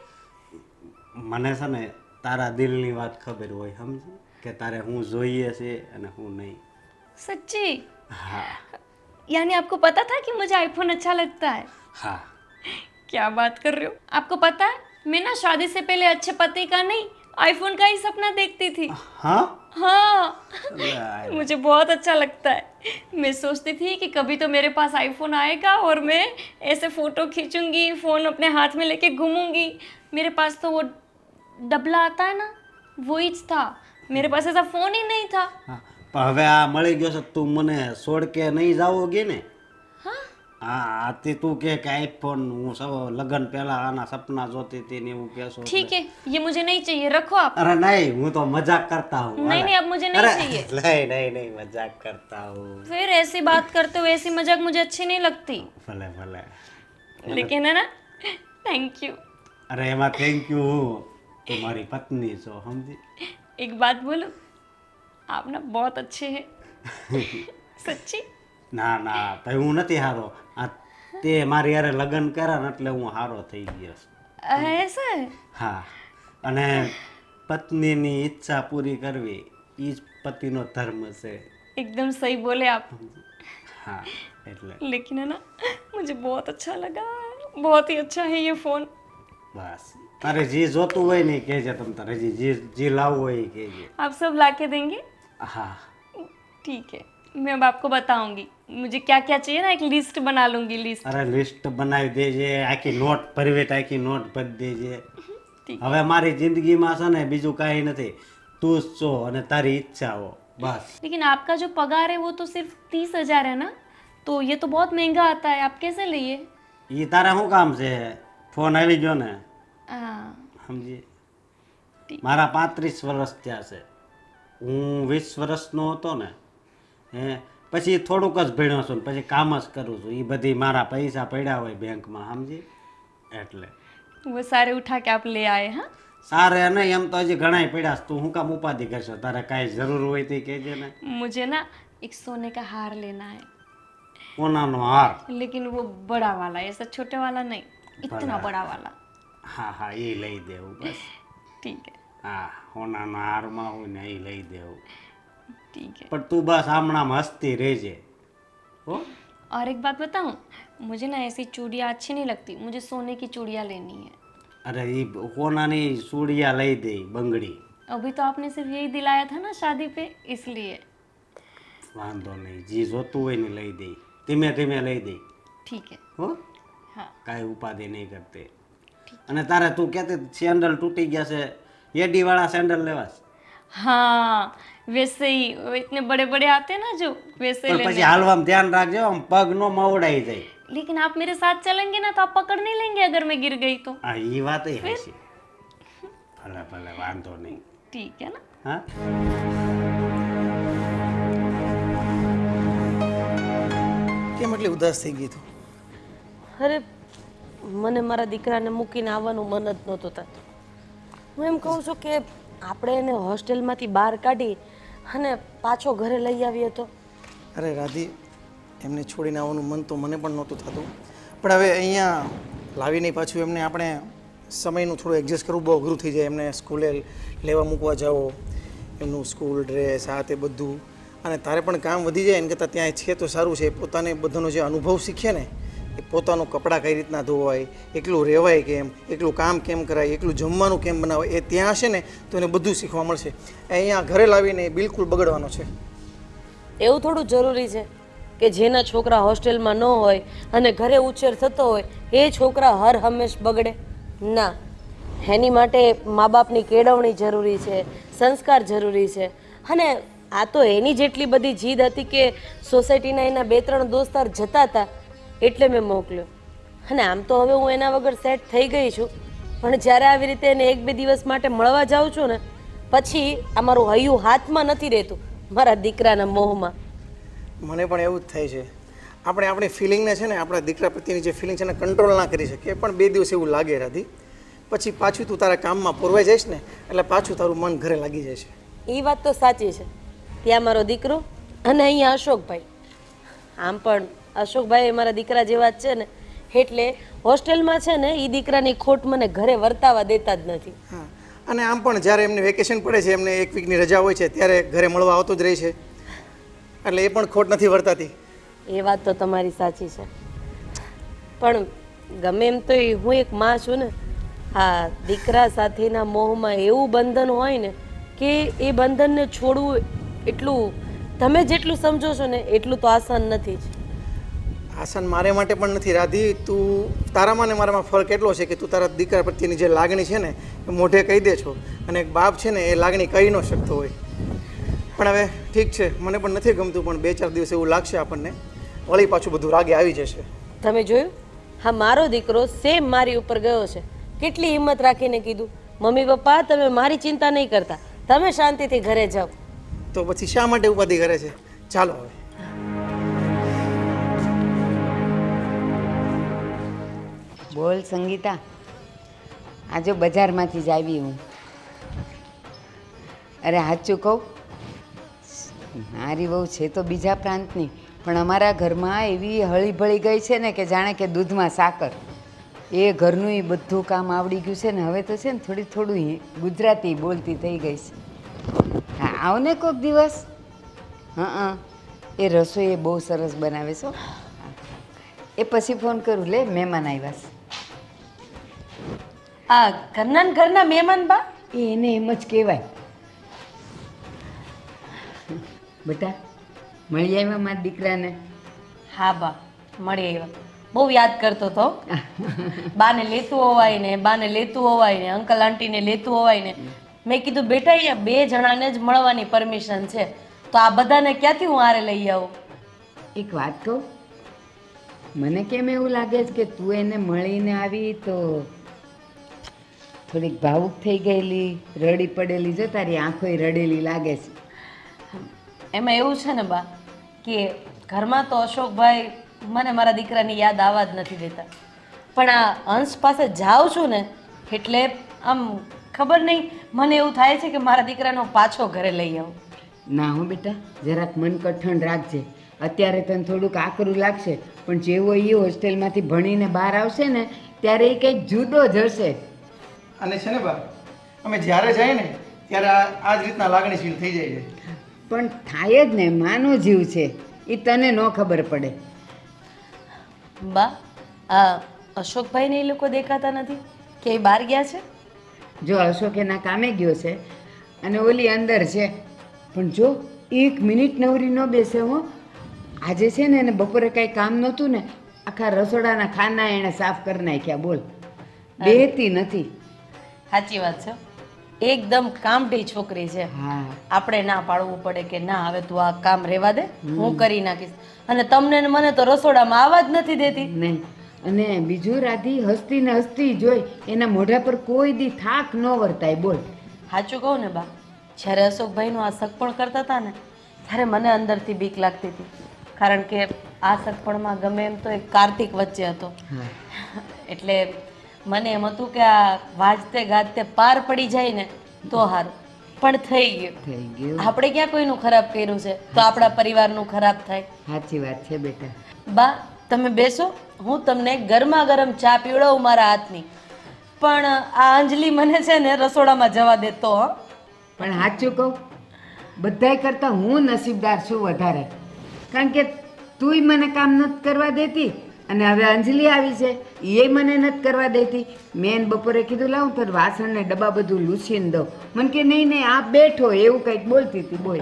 મને છે ને તારા દિલની વાત ખબર હોય, સમજી કે તારે હું જોઈએ છે અને હું નહીં. सच्ची? હા यानी आपको पता था कि मुझे आईफोन अच्छा लगता है? હા. क्या बात कर रहे हो? आपको पता है मैं ना शादी से पहले अच्छे पति का नहीं आईफोन का ही सपना देखती थी. હા हाँ, લે. मुझे बहुत अच्छा लगता है. मैं सोचती थी कि कभी तो मेरे पास आईफोन आएगा और मैं ऐसे फ़ोटो खींचूंगी, फ़ोन अपने हाथ में लेके घूमूंगी. मेरे पास तो वो डबला आता है ना, वो ही था. मेरे पास ऐसा फ़ोन ही नहीं था. હા, પણ હવે આ મળી ગયો છે, તું મને છોડ કે નહીં જાવોગી ને. हाँ, હા આથી તું કે આઈફોન હું સૌ લગ્ન પહેલા આના સપના જોતી હતી ને એવું કહેશો. ठीक है, ये मुझे नहीं चाहिए, रखो आप. અરે નહીં, હું તો મજાક કરતા હું. नहीं नहीं, अब मुझे नहीं અરે, चाहिए. નહીં નહીં નહીં, મજાક કરતા હું. फिर ऐसी बात करते हो, ऐसी मजाक मुझे अच्छी नहीं लगती. ભલે ભલે. लेकिन है ना, थैंक यू. અરે એમાં થેન્ક યુ. હું તું મારી પત્ની છો, સમજી. एक बात बोलो, आप ना बहुत अच्छे हैं. सच्ची? ના ના ભાઈ હું નથી હારો. આ તે મારી યારે લગ્ન કર્યા ને એટલે હું હારો થઈ ગયો છું. ऐसा है? હા, અને પત્નીની ઈચ્છા પૂરી કરવી એ જ પતિનો ધર્મ છે. एकदम सही बोले आप. હા એટલે लेकिन है ना, मुझे बहुत अच्छा लगा. बहुत ही अच्छा है ये फ़ोन. બસ તારે જે જોતું હોય ને એ કહેજે. તમ તારે જે લાવવું હોય એ કહેજે. आप सब ला के देंगे? હા ठीक है, मैं अब आपको बताऊंगी मुझे क्या क्या चाहिए ना, एक लिस्ट बना लूंगी. लिस्ट. અરે લિસ્ટ બનાવી દેજે. આખી નોટ ભરવી તો આખી નોટ ભરી દેજે. ठीक. હવે મારી જિંદગીમાં છે ને બીજું કાંઈ નથી. તું જ છો અને તારી ઈચ્છાઓ બસ. लेकिन आपका जो पगार है वो तो सिर्फ 30,000 है ना, तो ये तो बहुत महंगा आता है. आप कैसे लिए? એ તારે શું કામ છે? ફોન આવી ગયો ને, हाँ, સમજી. ઠીક. મારા 35 વર્ષ થયા છે. હું 20 વર્ષનો હતો ને, હે પછી થોડુંક જ ભણ્યો છું ને પછી કામ જ કરું છું. એ બધી મારા પૈસા પડ્યા હોય બેંકમાં, સમજી. એટલે वो सारे उठा के आप ले आए. हाँ, સારે નહીં એમ તો હજી ઘણાય પડ્યા છે. તું શું કામ ઉપાધિ કરશો? તારે કાંઈ જરૂર હોય તો કહેજે ને. मुझे ना एक सोने का हार लेना है, કોનાનો હાર? लेकिन वो बड़ा वाला, ऐसा छोटे वाला नहीं. इतना बड़ा वाला। હા હા એ લઈ દેવું બસ. ठीक है હા હોનાનો હારમાં હોય ને એ લઈ દેવું. ठीक है। પણ તું બસ હમણાં હસતી રહેજે હો. और एक बात बताऊं, मुझे ना ऐसी चूड़ियाँ अच्छी नहीं लगती, मुझे सोने की चूड़ियाँ लेनी है। અરે એ હોનાની ચૂડિયા લઈ દે બંગડી. अभी तो आपने सिर्फ यही दिलाया था ना शादी पे, इसलिए। વાંધો નહીં જી જોતું હોય ને લઈ દે ધીમે ધીમે લઈ દે ठीक है। હો. हाँ કાંઈ ઉપાધિ નહીં કરતી. અને તારે તું કહેતી સેન્ડલ તૂટી ગયા છે એડીવાળા સેન્ડલ લેવા છે? हाँ वैसे ही, वो इतने बड़े बड़े आते हैं ना जो, वैसे પણ लेने પછી હાલવામાં ધ્યાન રાખજો આમ પગ નો મવડાઈ જાય. लेकिन आप मेरे साथ चलेंगे ना तो आप पकड़ नहीं लेंगे अगर मैं गिर गई तो। હા એ વાત હશે. ભલે ભલે વાંધો નહીં. ठीक है ना। હા કેમ એટલી ઉદાસ થઈ ગઈ તું? અરે મને મારા દીકરાને મૂકીને આવવાનું મન જ નહોતું થતું. હું એમ કહું છું કે આપણે એને હોસ્ટેલમાંથી બહાર કાઢી અને પાછો ઘરે લઈ આવીએ તો. અરે રાધી, એમને છોડીને આવવાનું મન તો મને પણ નહોતું થતું, પણ હવે અહીંયા લાવીને પાછું એમને આપણે સમયનું થોડું એડજસ્ટ કરવું બહુ અઘરું થઈ જાય. એમને સ્કૂલે લેવા મૂકવા જાઓ, એમનું સ્કૂલ ડ્રેસ આ તે બધું, અને તારે પણ કામ વધી જાય એને કરતાં ત્યાં છે તો સારું છે. પોતાને બધાનો જે અનુભવ શીખે ને, એ પોતાનું કપડાં કઈ રીતના ધોવાય, એકલું રહેવાય કેમ, એકલું કામ કેમ કરાય, એકલું જમવાનું કેમ બનાવાય, એ ત્યાં હશે ને તો એને બધું શીખવા મળશે. અહીંયા ઘરે લાવીને બિલકુલ બગડવાનો છે. એવું થોડું જરૂરી છે કે જેના છોકરા હોસ્ટેલમાં ન હોય અને ઘરે ઉછેર થતો હોય એ છોકરા હર હંમેશ બગડે? ના, એની માટે મા બાપની કેળવણી જરૂરી છે, સંસ્કાર જરૂરી છે. અને આ તો એની જેટલી બધી જીદ હતી કે સોસાયટીના એના 2-3 દોસ્તાર જતા હતા એટલે મેં મોકલ્યો. અને આમ તો હવે હું એના વગર સેટ થઈ ગઈ છું, પણ જ્યારે આવી રીતે એને 1-2 દિવસ માટે મળવા જાઉં છું ને પછી આ મારું હૈયું હાથમાં નથી રહેતું, મારા દીકરાના મોહમાં. મને પણ એવું જ થાય છે. આપણે આપણી ફિલિંગને છે ને, આપણા દીકરા પ્રત્યેની જે ફિલિંગ છે ને કંટ્રોલ ના કરી શકીએ, પણ 2 દિવસ એવું લાગે રાધી, પછી પાછું તું તારા કામમાં પોરવાઈ જઈશ ને એટલે પાછું તારું મન ઘરે લાગી જાય છે. એ વાત તો સાચી છે. ત્યાં મારો દીકરો અને અહીંયા અશોકભાઈ. આમ પણ અશોકભાઈ મારા દીકરા જેવા જ છે ને, એટલે હોસ્ટેલમાં છે ને એ દીકરાની ખોટ મને ઘરે વર્તાવા દેતા જ નથી. હા, અને આમ પણ જ્યારે એમને વેકેશન પડે છે, એમને 1 વીકની રજા હોય છે, ત્યારે ઘરે મળવા આવતો જ રહે છે, એટલે એ પણ ખોટ નથી વર્તાતી. એ વાત તો તમારી સાચી છે, પણ ગમે એમ તો હું એક માં છું ને. હા, દીકરા સાથેના મોહમાં એવું બંધન હોય ને કે એ બંધનને છોડવું એટલું, તમે જેટલું સમજો છો ને એટલું તો આસાન નથી જ. આસાન મારે માટે પણ નથી રાધી. તું તારામાં ને મારામાં ફરક એટલો છે કે તું તારા દીકરા પ્રત્યેની જે લાગણી છે ને એ મોઢે કહી દે છો, અને એક બાપ છે ને એ લાગણી કહી ન શકતો હોય. પણ હવે ઠીક છે, મને પણ નથી ગમતું, પણ 2-4 દિવસ એવું લાગશે આપણને, વળી પાછું બધું રાગે આવી જશે. તમે જોયું? હા, મારો દીકરો સેમ મારી ઉપર ગયો છે. કેટલી હિંમત રાખીને કીધું, મમ્મી પપ્પા તમે મારી ચિંતા નહીં કરતા, તમે શાંતિથી ઘરે જાઓ. તો પછી શા માટે ઉપાધિ કરે છે? ચાલો હવે. બોલ સંગીતા, આજે બજારમાંથી જ આવી હું. અરે સાચું કહું, મારી વહુ છે તો બીજા પ્રાંતની, પણ અમારા ઘરમાં એવી હળીભળી ગઈ છે ને કે જાણે કે દૂધમાં સાકર. એ ઘરનું એ બધું કામ આવડી ગયું છે ને, હવે તો છે ને થોડું ગુજરાતી બોલતી થઈ ગઈ છે. હા, આવ ને કોઈક દિવસ. હા, એ રસોઈ એ બહુ સરસ બનાવે છે. એ પછી ફોન કરું, લે મહેમાન આવ્યા છે. આ ઘરના મહેમાન બા? એને એમ જ કહેવાય. બેટા મળી આવ્યા મારા દીકરાને? હા બા, મળી આવ્યા. બહુ યાદ કરતો હતો. બાને લેતું હોવાય ને, બાને લેતું હોવાય ને, અંકલ આંટીને લેતું હોવાય ને. મેં કીધું બેટા અહીંયા 2 જણાને જ મળવાની પરમિશન છે, તો આ બધાને ક્યાંથી હું હારે લઈ આવું? એક વાત કહું, મને કેમ એવું લાગે છે કે તું એને મળીને આવી તો થોડીક ભાવુક થઈ ગયેલી, રડી પડેલી. જો તારી આંખોય રડેલી લાગે છે. એમાં એવું છે ને બા કે ઘરમાં તો અશોકભાઈ મને મારા દીકરાની યાદ આવવા જ નથી દેતા, પણ આ અંશ પાસે જાઉં છું ને એટલે આમ ખબર નહીં, મને એવું થાય છે કે મારા દીકરાનો પાછો ઘરે લઈ આવું. ના હો બેટા, જરાક મન કઠણ રાખજે. અત્યારે તને થોડુંક આકરું લાગશે, પણ જેવો એ હોસ્ટેલમાંથી ભણીને બહાર આવશે ને ત્યારે એ કંઈક જુદો જ હશે. અને છે ને બા, અમે જ્યારે જઈએ ને ત્યારે આ જ રીતના લાગણીશીલ થઈ જાય છે. પણ થાય જ ને, માનો જીવ છે, એ તને ન ખબર પડે. બા, આ અશોકભાઈને એ લોકો દેખાતા નથી કે એ બહાર ગયા છે? જો અશોક એના કામે ગયો છે અને ઓલી અંદર છે, પણ જો 1 મિનિટ નવરી ન બેસે હો. આજે છે ને એને બપોરે કાંઈ કામ નહોતું ને, આખા રસોડાના ખાના એણે સાફ કરી નાખ્યા. બોલ, બેહતી નથી. સાચી વાત છે, એકદમ કામઢી છોકરી છે. હા, આપણે ના પાડવું પડે કે ના હવે તું આ કામ રહેવા દે, હું કરી નાખીશ. અને તમને ને મને તો રસોડામાં આવવા જ નથી દેતી. નહીં. અને બીજું, રાધી હસતી ને હસતી જોઈ એના મોઢા પર કોઈ દી થાક ન વર્તાય. બોલ. સાચું કહું ને બા, જ્યારે અશોકભાઈનું આ સગપણ કરતા હતા ને ત્યારે મને અંદરથી બીક લાગતી હતી. કારણ કે આ સગપણમાં ગમે એમ તો એક કાર્તિક વચ્ચે હતો. હા, એટલે મને એમ હતું કે આ વાજતે ગાજતે પાર પડી જાય ને તો સારું, પણ થઈ ગયું. થઈ ગયું. આપણે ક્યાં કોઈનું ખરાબ કર્યું છે તો આપણા પરિવારનું ખરાબ થાય? સાચી વાત છે બેટા. બા, તમે બેસો, હું તમને ગરમા ગરમ ચા પીવડાવું મારા હાથની. પણ આ અંજલિ મને છે ને રસોડામાં જવા દેતો હો. પણ સાચું કહું, બધાય કરતાં હું નસીબદાર છું વધારે. કારણ કે તુંય મને કામ નથી કરવા દેતી અને હવે અંજલિ આવી છે એ મને નથી કરવા દેતી. મેં એને બપોરે કીધું લાવું તો વાસણ ને ડબ્બા બધું લૂછીને દઉં. મને કે નહીં નહીં, આ બેઠો એવું કંઈક બોલતી હતી. બોલ.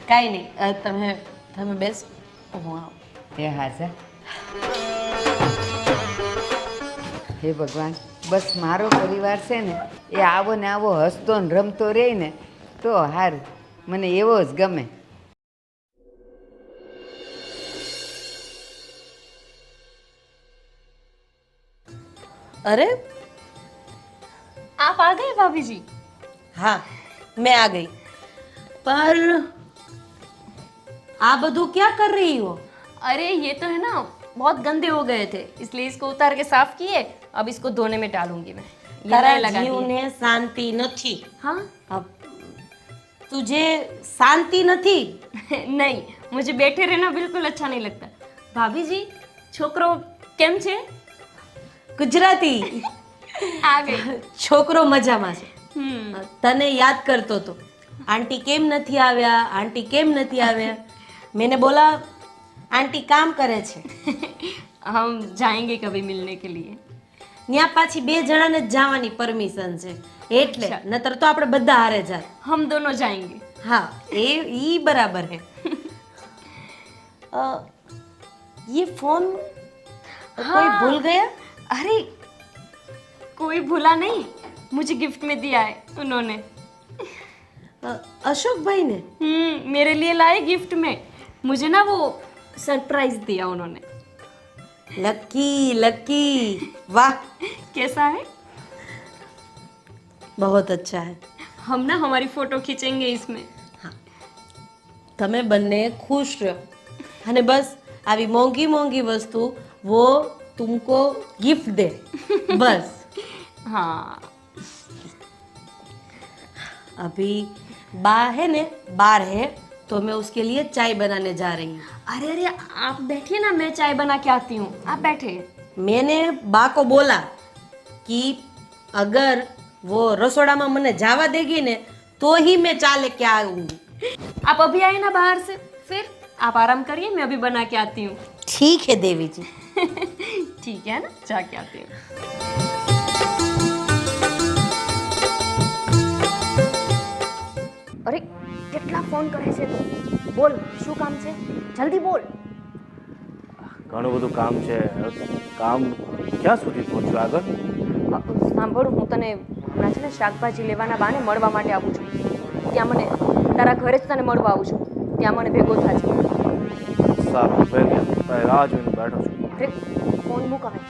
કાંઈ નહીં, તમે બેસો, હું આવું. હે હાજા. હે ભગવાન, બસ મારો પરિવાર છે ને એ આવો ને આવો હસતો ને રમતો રહે ને તો સારું. મને એવો જ ગમે. અરે आप आ गए भाभी जी? हाँ, मैं आ गई। पर आप બધું क्या कर रही हो? अरे ये तो है ना, बहुत गंदे हो गए थे, इसलिए इसको उतार के साफ किए. अब इसको धोने में डालूंगी मैं. ये તારા लगा दिए. જીવને શાંતિ નથી. हाँ अब तुझे शांति નથી? नहीं, मुझे बैठे रहना बिल्कुल अच्छा नहीं लगता. भाभी जी, छोकरो केम छे? ગુજરાતી. आ गई. છોકરો મજામાં છે. हम्म. તને યાદ કરતો તો, આંટી કેમ નથી આવ્યા, આંટી કેમ નથી આવ્યા. मैंने बोला आंटी काम करे છે. हम जाएंगे कभी मिलने के लिए. ત્યાં પાછી 2 જણાને જ જવાની પરમિશન છે એટલે, નતર તો આપણે બધા હારે જાત. हम दोनों जाएंगे. हाँ, ये बराबर है. ये फोन कोई भूल गया? अरे कोई भूला नहीं, मुझे गिफ्ट में दिया है उन्होंने. अशोक भाई ने? मेरे लिए लाए गिफ्ट में. मुझे ना वो सरप्राइज दिया उन्होंने. लकी लकी, वाह, कैसा है? बहुत अच्छा है. हम ना हमारी फोटो खींचेंगे इसमें. તમે બંને ખુશ રહો અને બસ આવી મોંઘી મોંઘી વસ્તુ वो तुमको गिफ्ट दे बस. हाँ. अभी बा है ने बाहर है तो मैं उसके लिए चाय बनाने जा रही हूँ. अरे अरे आप बैठिए ना, मैं चाय बना के आती हूँ. आप बैठे. मैंने बा को बोला कि अगर वो रसोड़ा में मने जावा देगी ने तो ही मैं चाय लेके आऊंगी. आप अभी आए ना बाहर से, फिर आप आराम करिए, मैं अभी बना के आती हूँ. ठीक है देवी जी. ठीक है ना, जाके आती हूँ. અરે કેટલા ફોન કરે છે તું? બોલ, શું કામ છે? જલ્દી બોલ. ઘણું બધું કામ છે. કામ ક્યાં સુધી પહોંચ્યું આગળ? સાંભળ, હું તને હમણાં છે ને શાકભાજી લેવાના બાને મળવા માટે આવું છું. ત્યાં મને તારા ઘરે જ તને મળવા આવું છું. ત્યાં મને ભેગો થાજે. સારું, પહેલી રાહ જોઈને બેઠો છું. અરે ફોન મૂક હવે.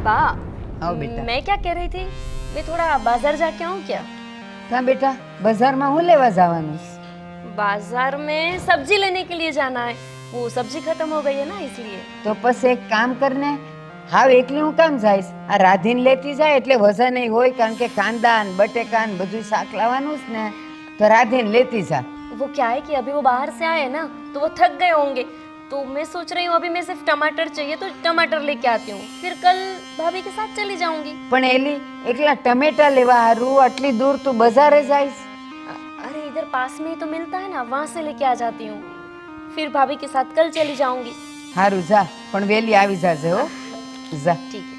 बा, आओ बेटा. मैं क्या कह रही थी, मैं थोड़ा बाजार जाके आऊँ क्या? કાં બેટા, બજારમાં હું લેવા જવાનું છે? बाजार में सब्जी लेने के लिए जाना है. वो सब्जी खत्म हो गई है ना, इसलिए. તો પછી એક કામ કરને, હાવ એકલી હું કામ જઈશ? આ રાધીને લેતી જાય એટલે વજન હોય, કારણ કે કાંદા ને બટેકા ને બધું શાક લાવવાનું જ ને, તો રાધીને લેતી જા. वो क्या है कि अभी वो बाहर से आए ना तो वो थक गए होंगे, तो मैं सोच रही हूँ अभी मैं सिर्फ टमाटर चाहिए तो टमाटर लेके आती हूँ, फिर कल भाभी के साथ चली जाऊंगी. પણ એલી એકલા ટમેટા લેવા હારું આટલી દૂર તું બજારે જઈશ? अरे इधर पास में ही तो मिलता है ना, वहाँ से लेके आ जाती हूँ, फिर भाभी के साथ कल चली जाऊंगी. હારું જા, પણ વહેલી આવી જાજે હો. જા. ठीक है.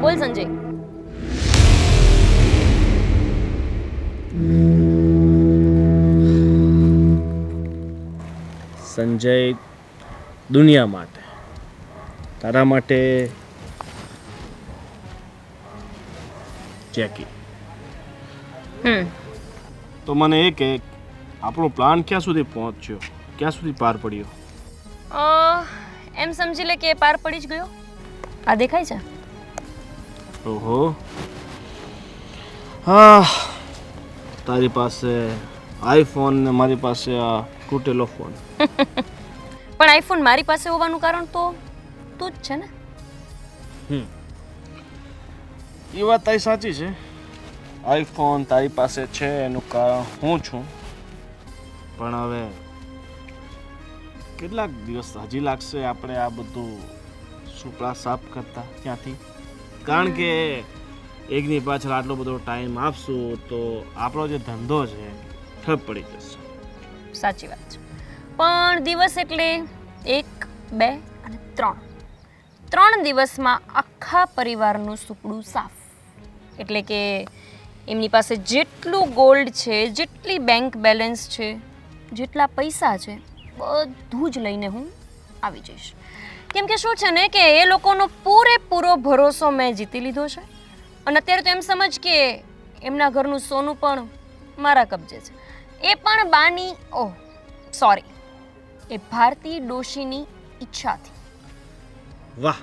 बोल संजय. સંજય દુનિયા માટે, તારા માટે જેકી. તો મને એ કે આપણો પ્લાન ક્યાં સુધી પહોંચ્યો, ક્યાં સુધી પાર પડ્યો? એમ સમજી લે કે પાર પડી જ ગયો. આ દેખાય છે? ઓહો, હા, તારી પાસે આઈફોન ને મારી પાસે આ તૂટેલો ફોન. પણ આઈફોન મારી પાસે હોવાનું કારણ તો તું જ છે ને. એ વાત તારી સાચી છે. આઈફોન તારી પાસે છે એનું કારણ હું છું. પણ હવે કેટલાક દિવસ હજી લાગશે આપણે આ બધું સુપડા સાફ કરતા ત્યાંથી, કારણ કે એકની પાછળ આટલો બધો ટાઈમ આપશું તો આપણો જે ધંધો છે ઠપ પડી જશે. સાચી વાત છે. પણ દિવસ એટલે 1, 2 અને 3 દિવસમાં આખા પરિવારનું સુપડું સાફ. એટલે કે એમની પાસે જેટલું ગોલ્ડ છે, જેટલી બેંક બેલેન્સ છે, જેટલા પૈસા છે, બધું જ લઈને હું આવી જઈશ. કેમ કે શું છે ને કે એ લોકોનો પૂરેપૂરો ભરોસો મેં જીતી લીધો છે. અને અત્યારે તો એમ સમજ કે એમના ઘરનું સોનું પણ મારા કબજે છે. એ પણ બાની એ ભારતી ડોશીની ઈચ્છાથી. વાહ,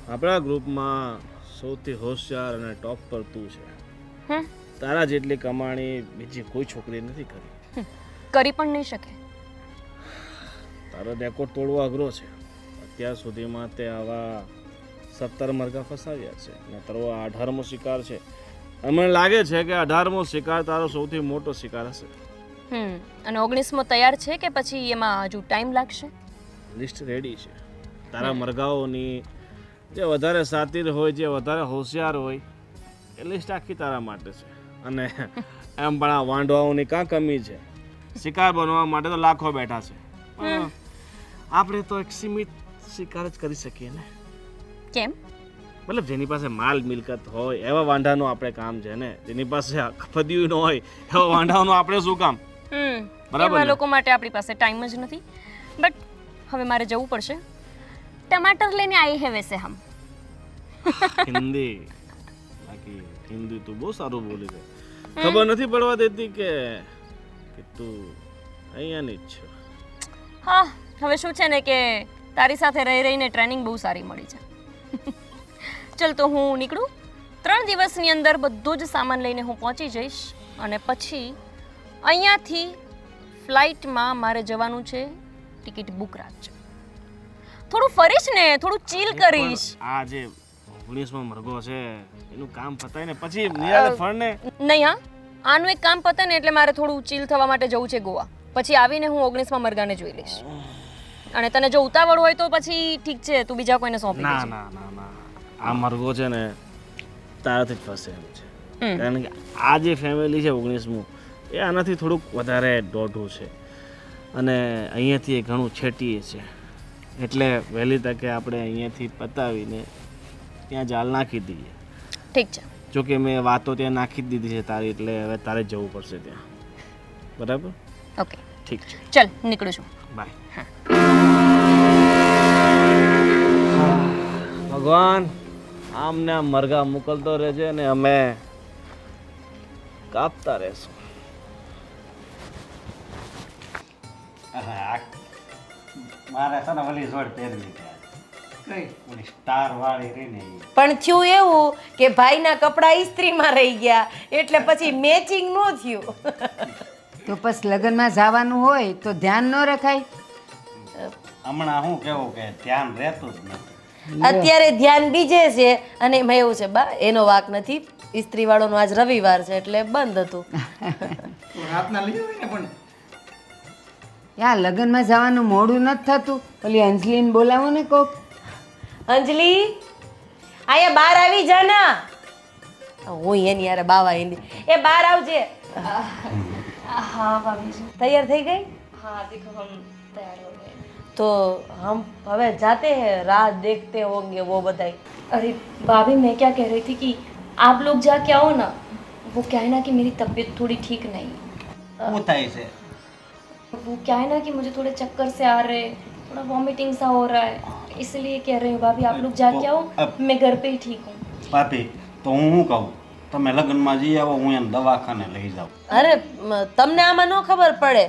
આપણા ગ્રુપમાં સૌથી હોશિયાર અને ટોપ પર તું છે. તારા જેટલી કમાણી બીજી કોઈ છોકરી નથી કરી. કરી પણ નહીં શકે. તારો રેકોર્ડ તોડવો અઘરો છે. અત્યાર સુધીમાં તે આવા 17 મરઘા ફસાવ્યા છે અને તારો આ 18મો શિકાર છે. મને લાગે છે કે 18મો શિકાર તારો સૌથી મોટો શિકાર હશે. અને 19મો તૈયાર છે કે પછી એમાં હજુ ટાઈમ લાગશે? લિસ્ટ રેડી છે. તારા મરઘાઓની જે વધારે સાતીર હોય, જે વધારે હોશિયાર હોય, એ લિસ્ટ આખી તારા માટે છે. અને એમ પણ આ વાંઢવાઓની કાં કમી છે? શિકાર બનવા માટે તો લાખો બેઠા છે. પણ આપણે તો એક સીમિત શિકાર જ કરી શકીએ ને. કેમ? મતલબ જેની પાસે માલ મિલકત હોય એવા વાંઢાનું આપણે કામ છે ને. જેની પાસે ફદ્યું ન હોય એવા વાંઢાઓનું આપણે શું કામ? બરાબર એવા ને? લોકો માટે આપણી પાસે ટાઈમ જ નથી. બટ હવે મારે જવું પડશે. ટમાટર લેને આઈ હે વૈસે હમ. હિન્દી, બાકી હિન્દી તું બહુ સારું બોલી છે. ખબર નથી પડવા દેતી કે તું અહીંયાની જ છે. હા, હવે શું છે ને કે તારી સાથે રહી રહીને ટ્રેનિંગ બહુ સારી મળી છે. ચલ તો હું નીકળું. 3 દિવસની અંદર બધો જ સામાન લઈને હું પહોંચી જઈશ અને પછી અહીંયાથી ફ્લાઇટમાં મારે જવાનું છે. ટિકિટ બુક રાખજો. થોડું ફરીશ ને, થોડું ચીલ કરીશ. આ જે 19મો મરઘો છે એનું કામ પતાય ને પછી નિરાતે ફરને. નહીં હા, આનું એક કામ પતે ને એટલે મારે થોડું ચીલ થવા માટે જવું છે ગોવા. પછી આવીને હું 19મા મરઘાને જોઈ લઈશ. અને તને જો ઉતાવળ હોય તો પછી ઠીક છે, તું બીજા કોઈને સોંપી ના દેજે. ના ના ના, આ મરઘો છે ને તારાથી જ ફસે એમ છે. કારણ કે આ જે ફેમિલી છે 19મું, એ આનાથી થોડુંક વધારે દોઢું છે અને અહીંયાથી એ ઘણું છેટીએ છે. એટલે વહેલી તકે આપણે અહીંયાથી પતાવીને ત્યાં જાલ નાખી દઈએ. ઠીક છે. જોકે મેં વાતો ત્યાં નાખી જ દીધી છે તારી, એટલે હવે તારે જવું પડશે ત્યાં. બરાબર? ઓકે, ઠીક છે, ચલ નીકળું છું. બાય. ભગવાન આમને આમ મરઘા મોકલતો રહેજે ને અમે કાપતા રહેશું. મારે છે ને ઓલી જોડ પહેરવી છે કઈ ઓલી સ્ટાર વાળી રહી ને ઈ. પણ થયું એવું કે ભાઈના કપડાં ઇસ્ત્રીમાં રહી ગયા એટલે પછી મેચિંગ ન થયું. તો પછી લગ્નમાં જવાનું હોય તો ધ્યાન ન રખાય. હમણાં હું કેવું કે ધ્યાન રહેતું જ નથી. અત્યારે ધ્યાન બીજે છે અને એમાં એવું છે બા એનો વાક નથી. ઇસ્ત્રી વાળોનો આજ રવિવાર છે એટલે બંધ હતું. તો રાતના લઈ આવે ને પણ યા લગ્નમાં જવાનું મોડું નથી થતું. ઓલી અંજલીને બોલાવો ને કોક. અંજલિ આયા બહાર આવી જા ના. હું એની યાર બાવા એની એ બહાર આવજે. हाँ भाभी जी। તૈયાર થઈ ગઈ हाँ देखो हम तैयार हो गए। तो हम હવે જાते हैं राह देखते होंगे वो बताई. अरे भाभी मैं क्या कह रही थी कि आप लोग जाके आओ ना। वो क्या है ना कि मेरी तबीयत थोड़ी ठीक नहीं। શું થાય છે? वो क्या है ना कि मुझे थोड़े चक्कर से आ रहे, थोड़ा वॉमिटिंग सा हो रहा है, इसलिए कह रही हूँ भाभी आप लोग जाके आओ, मैं घर पे ही ठीक हूँ। ભાભી તો હું શું કહું, તમે લગ્નમાં જઈ આવો, હું એને દવાખાને લઈ જાઉં. અરે તમને આમાં ન ખબર પડે.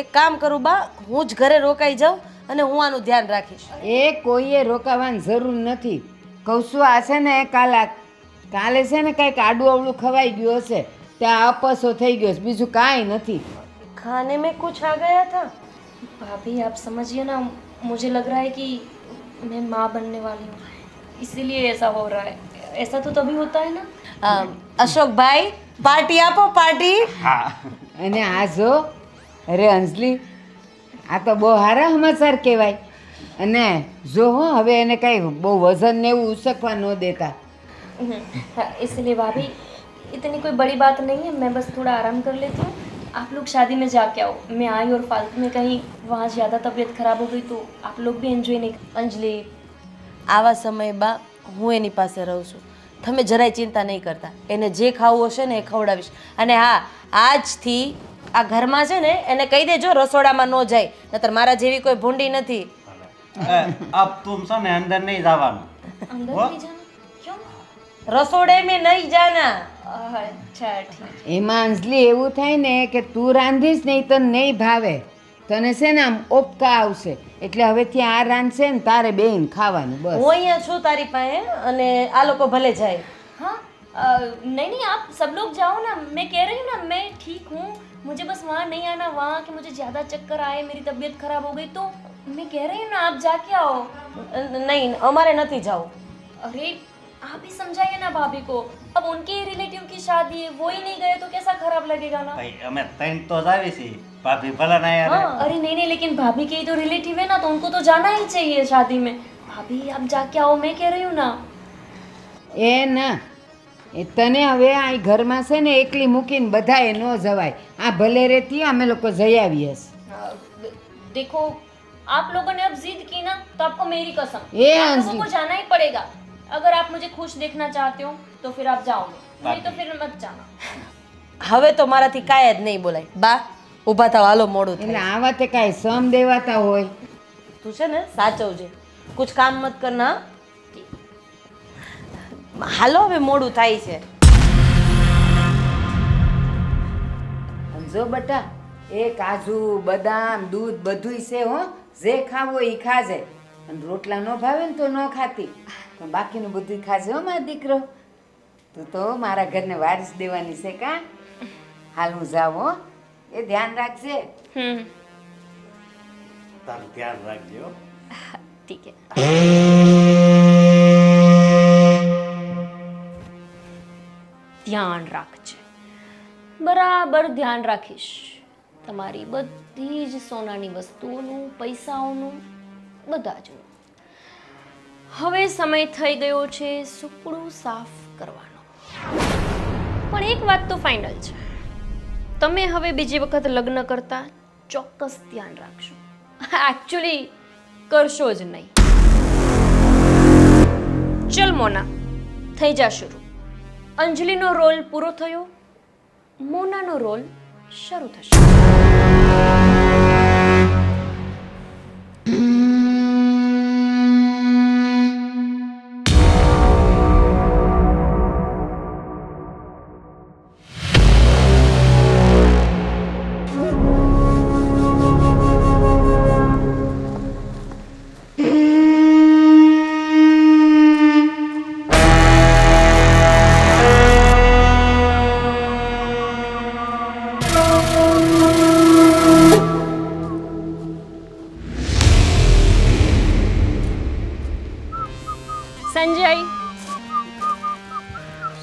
એક કામ કરું બા હું જ ઘરે રોકાઈ જાઉં અને હું આનું ધ્યાન રાખીશ. એ કોઈએ રોકાવાની જરૂર નથી. કહું છું આ છે ને કાલે છે ને કાંઈક આડું અવળું ખવાઈ ગયું હશે, ત્યાં અપસો થઈ ગયો છે, બીજું કાંઈ નથી. खाने में कुछ आ गया था. भाभी आप समझिए ना, मुझे लग रहा है कि मैं माँ बनने वाली हूँ, इसीलिए ऐसा हो रहा है। ऐसा तो तभी होता है ना। અશોકભાઈ પાર્ટી આપો પાર્ટી. અને આ જો અરે અંજલિ, આ તો બહુ સારા સમાચાર કહેવાય. અને જો હો હવે એને કાંઈ બહુ વજન ને એવું ઉસકવા ન દેતા. हाँ, इसलिए भाभी इतनी कोई बड़ी बात नहीं है, मैं बस थोड़ा आराम कर लेती हूँ। आप लोग शादी में जाके आओ, मैं आई और फालतू में कहीं वहाँ ज़्यादा तबीयत खराब हो गई तो आप लोग भी एंजॉय नहीं। અંજલિ આવા સમય બા હું એની પાસે રહું છું. તમે જરાય ચિંતા નહીં કરતા. એને જે ખાવું હશે ને એ ખવડાવીશ. અને હા આજથી આ ઘરમાં છે ને એને કહી દેજો રસોડામાં ન જાય, નતર મારા જેવી કોઈ ભૂંડી નથી. અબ તુમ છે ને અંદર નહીં જવાનું. अंदर नहीं जाना क्यों? રસોડે મેં નહીં જાના. अच्छा ठीक। એમાં અંજલિ એવું થાય ને કે તું રાંધીશ નહીં તને નહીં ભાવે, તને છે ને આમ ઓપકા આવશે, એટલે હવે ત્યાં આ રાંધશે ને તારે બેન ખાવાનું બસ. હું અહીંયા છું તારી પાસે અને આ લોકો ભલે જાય. हाँ नहीं नहीं आप सब लोग जाओ ना, मैं कह रही हूँ ना मैं ठीक हूँ, मुझे बस वहाँ नहीं आना, वहाँ कि मुझे ज़्यादा चक्कर आए, मेरी तबीयत खराब हो गई, तो मैं कह रही हूँ ना आप जाके आओ। નહીં અમારે નથી જવું. अरे आप ही समझाइए ना भाभी को, अब उनके ही रिलेटिव की शादी है, वो ही नहीं गए तो कैसा खराब लगेगा ना। ભાઈ અમે ત્રણ તો જ આવી છીએ, ભાભી ભલે ના યાર. अरे नहीं नहीं लेकिन भाभी के ही तो रिलेटिव है ना, तो उनको तो जाना ही चाहिए शादी में। भाभी आप जाके आओ, मैं कह रही हूँ ना। એ ના, એ તને હવે આ ઘરમાં છે ને એકલી મૂકીને બધાએ ન જવાય. આ ભલે રહેતી અમે લોકો જઈ આવીએ. देखो आप लोगों ने अब जिद की ना, तो आपको मेरी कसम ये आप अंजलि। लोगों को जाना ही पड़ेगा। अगर आप मुझे खुश देखना चाहते हो तो फिर आप जाओगे, नहीं तो फिर मत जाना। હવે તો મારાથી કાંઈ જ નહીં બોલાય. બા ઊભા થાવ હાલો મોડું એટલે થાય. આવા તે કાંઈ સમ દેવાતા હોય. તું છે ને સાચવજે, કુછ કામ મત કરના. હાલો હવે મોડું થાય છે. અને જો બટા એ કાજુ બદામ દૂધ બધુંય છે હો, જે ખાવું એ ખાજે. અને રોટલા ન ભાવે ને તો ન ખાતી, પણ બાકીનું બધું ખાજે હો મારો દીકરો. તું તો મારા ઘરને વારીસ દેવાની છે કા. હાલ હું જાઉં હો, એ ધ્યાન રાખજે. તારું ધ્યાન રાખજો. ठीक है। ધ્યાન રાખજે, બરાબર ધ્યાન રાખીશ તમારી બધી જ સોનાની વસ્તુઓનું, પૈસાઓનું, બધા જ. હવે સમય થઈ ગયો છે સુપડું સાફ કરવાનો. પણ એક વાત તો ફાઇનલ છે, તમે હવે બીજી વખત લગ્ન કરતા ચોક્કસ ધ્યાન રાખશો. એકચ્યુઅલી કરશો જ નહીં. ચલ મોના, થઈ જા શરૂ. અંજલિનો રોલ પૂરો થયો, મોનાનો રોલ શરૂ થશે.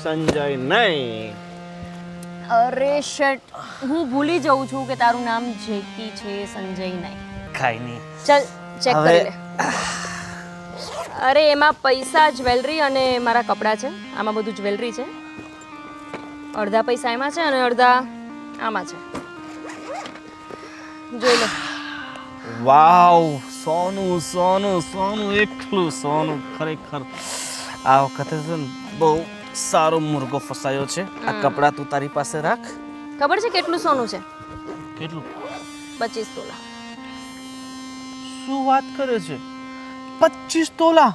સંજય નહીં. અરે શટ, હું ભૂલી જાઉં છું કે તારું નામ જેકી છે, સંજય નહીં. કાંઈ નહીં. ચલ ચેક હવે- કરી લે. અરે એમાં પૈસા, જ્વેલરી અને મારા કપડાં છે. આમાં બધું જ્વેલરી છે. અડધા પૈસા એમાં છે અને અડધા આમાં છે. જોઈ લો. વાવ, સોનું સોનું સોનું, એકલું સોનું. ખરેખર આ વખતે છે ને બહુ સારો મુર્ગો ફસાયો છે. આ કપડાં તું તારી પાસે રાખ. ખબર છે કેટલું સોનું છે? કેટલું? 25 તોલા. શું વાત કરે છે? 25 તોલા?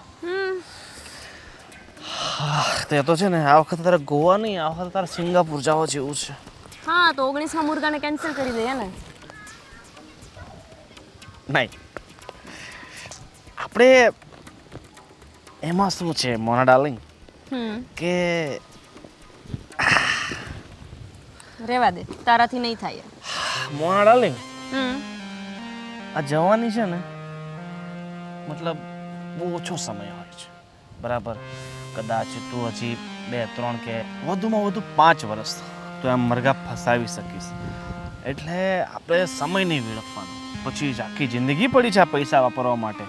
તે તો છે ને આ વખતે તારે ગોવા નહીં, આ વખતે તારે સિંગાપુર જવા જેવું છે. હા તો 19માં મુર્ગાને કેન્સલ કરી દઈએ ને. નહીં, આપણે એમાં શું છે મોના ડાર્લિંગ કે રેવા દે, તારાથી નહીં થાય. મોના ડાર્લિંગ હમ આ જવાની છે ને મતલબ બહુ ઓછો સમય હોય છે, બરાબર? કદાચ તું હજી 2-3 કે વધુમાં વધુ 5 વર્ષ તો એમ મરઘા ફસાવી શકીશ. એટલે આપણે સમય નહીં વેડફવાનો, પછી જ આખી જિંદગી પડી છે આ પૈસા વાપરવા માટે.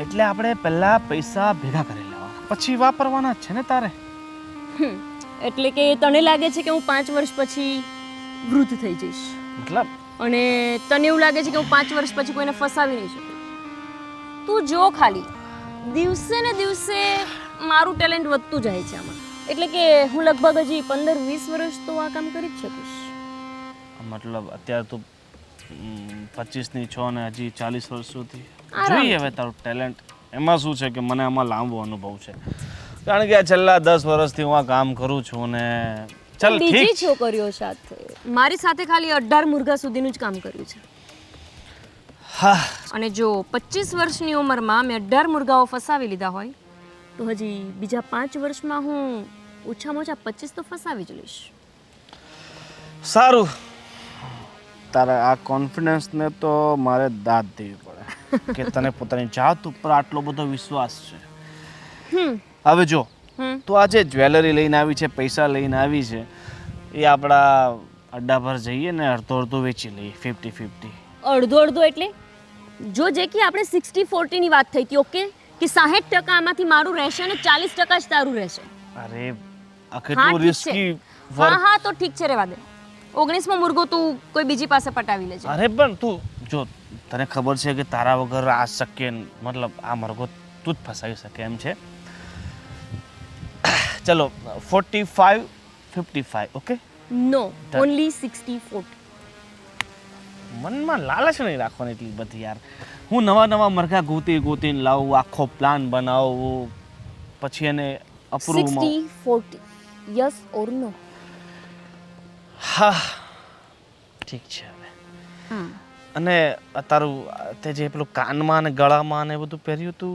એટલે આપણે પહેલાં પૈસા ભેગા કરી લેવાના, પછી વાપરવાના જ છે ને તારે. એટલે કે તને લાગે છે કે હું 5 વર્ષ પછી વૃદ્ધ થઈ જઈશ મતલબ અને તને એવું લાગે છે કે હું 5 વર્ષ પછી કોઈને ફસાવી નહીં શકું? તું જો ખાલી દિવસે ને દિવસે મારું ટેલેન્ટ વધતું જાય છે આમાં. એટલે કે હું લગભગ હજી 15-20 વર્ષ તો આ કામ કરી જ શકીશ. મતલબ અત્યારે તું 25ની છો ને હજી 40 વર્ષ સુધી આરામ. જોઈએ હવે તારું ટેલેન્ટ. એમાં શું છે કે મને આમાં લાંબો અનુભવ છે, કારણ કે આ છેલ્લા 10 વર્ષથી હું આ કામ કરું છું ને ચાલ બીજી ઠીક છે. છોકરીઓ સાથે મારી સાથે ખાલી 18 મુર્ગા સુધીનું જ કામ કર્યું છે. હા, અને જો 25 વર્ષની ઉંમરમાં મેં 18 મુર્ગાઓ ફસાવી લીધા હોય તો હજી બીજા 5 વર્ષમાં હું ઓછામાં ઓછા 25 તો ફસાવી જ લઈશ. સારું, તારા આ કોન્ફિડન્સને તો મારે દાદ દેવી પડે કે તને પોતાની જાત ઉપર આટલો બધો વિશ્વાસ છે. હવે જો તું આજે જ્વેલરી લઈને આવી છે, પૈસા લઈને આવી છે, એ આપણા અડ્ડા પર જઈએ ને અડધો અડધો વેચી લઈએ, 50-50. અડધો અડધો એટલે જો જે કે આપણે 60-40 ની વાત થઈ હતી, ઓકે, કે 60% આમાંથી મારું રહેશે અને 40% જ તારું રહેશે. અરે આ હા કેટલું ઠીક રિસ્કી છે. હા હા તો ઠીક છે, રહેવા દે. 19મો મુર્ગો તું કોઈ બીજી પાસે પટાવી લેજે. અરે પણ તું જો, તને ખબર છે કે તારા વગર આ શક્ય મતલબ આ મરઘો તું જ ફસાવી શકે એમ છે. ચલો 45-55, ઓકે? નો, ઓન્લી 60-40. મનમાં લાલચ નહીં રાખવાની એટલી બધી યાર. હું નવા મરઘા ગોતીને લાવું, આખો પ્લાન બનાવું, પછી એને અપ્રૂવમાં. 60-40, યસ ઓર નો? હા ઠીક છે હવે. અને આ તારું તે જે પેલું કાનમાં અને ગળામાં ને બધું પહેર્યું તું,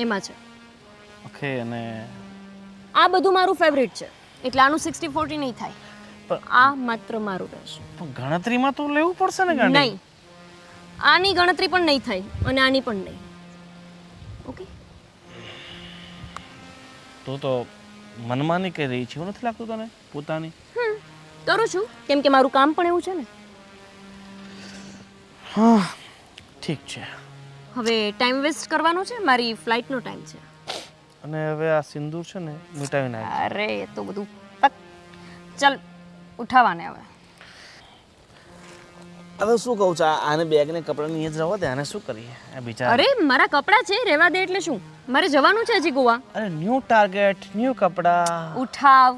એમાં છે ઓકે, અને આ બધું મારું ફેવરિટ છે, એટલે આનું 60-40 નહીં થાય. પણ- આ માત્ર મારું રહેશે. પણ ગણતરીમાં તો લેવું પડશે ને ગાંડી? નહીં, આની ગણતરી પણ નહીં થાય અને આની પણ નહીં. ઓકે? તું તો મનમાની કરી રહી છે, એવું નથી લાગતું તને પોતાની? કરું છું કેમ કે મારું કામ પણ એવું છે ને. હા ઠીક છે. હવે ટાઈમ વેસ્ટ કરવાનો છે, મારી ફ્લાઇટનો ટાઈમ છે. અને હવે આ સિંદૂર છે ને મિટાવી નાખ. અરે એ તો બધું પત. ચાલ ઉઠાવાને હવે. હવે શું કહું છું, આને બેગ ને કપડાની એ જ રહેવા દે, આને શું કરીએ આ બિચારા? અરે મારા કપડાં છે, રહેવા દે એટલે શું, મારે જવાનું છે હજી ગોવા. અરે ન્યૂ ટાર્ગેટ, ન્યૂ કપડા. ઉઠાવ.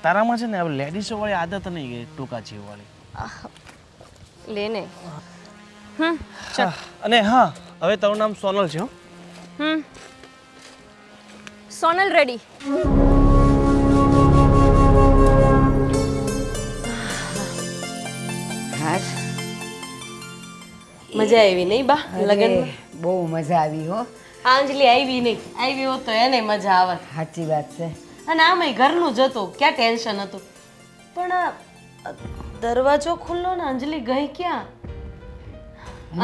તારામાં છે ને હવે લેડીઝો વાળી આદત નહીં ગઈ, ટૂંકા જીવ વાળી. લેને. ચાલ. અને હા, હવે તારું નામ સોનલ છે હો? સોનલ રેડી. હા મજા આવી નહીં બા લગનમાં? બહુ મજા આવી હો. આ અંજલિ આવી નહીં, આવી હોત તો એને મજા આવત. સાચી વાત છે. અને આમાંય ઘરનું જ હતું, ક્યાં ટેન્શન હતું. પણ આ દરવાજો ખુલ્લો ને અંજલિ ગઈ ક્યાં?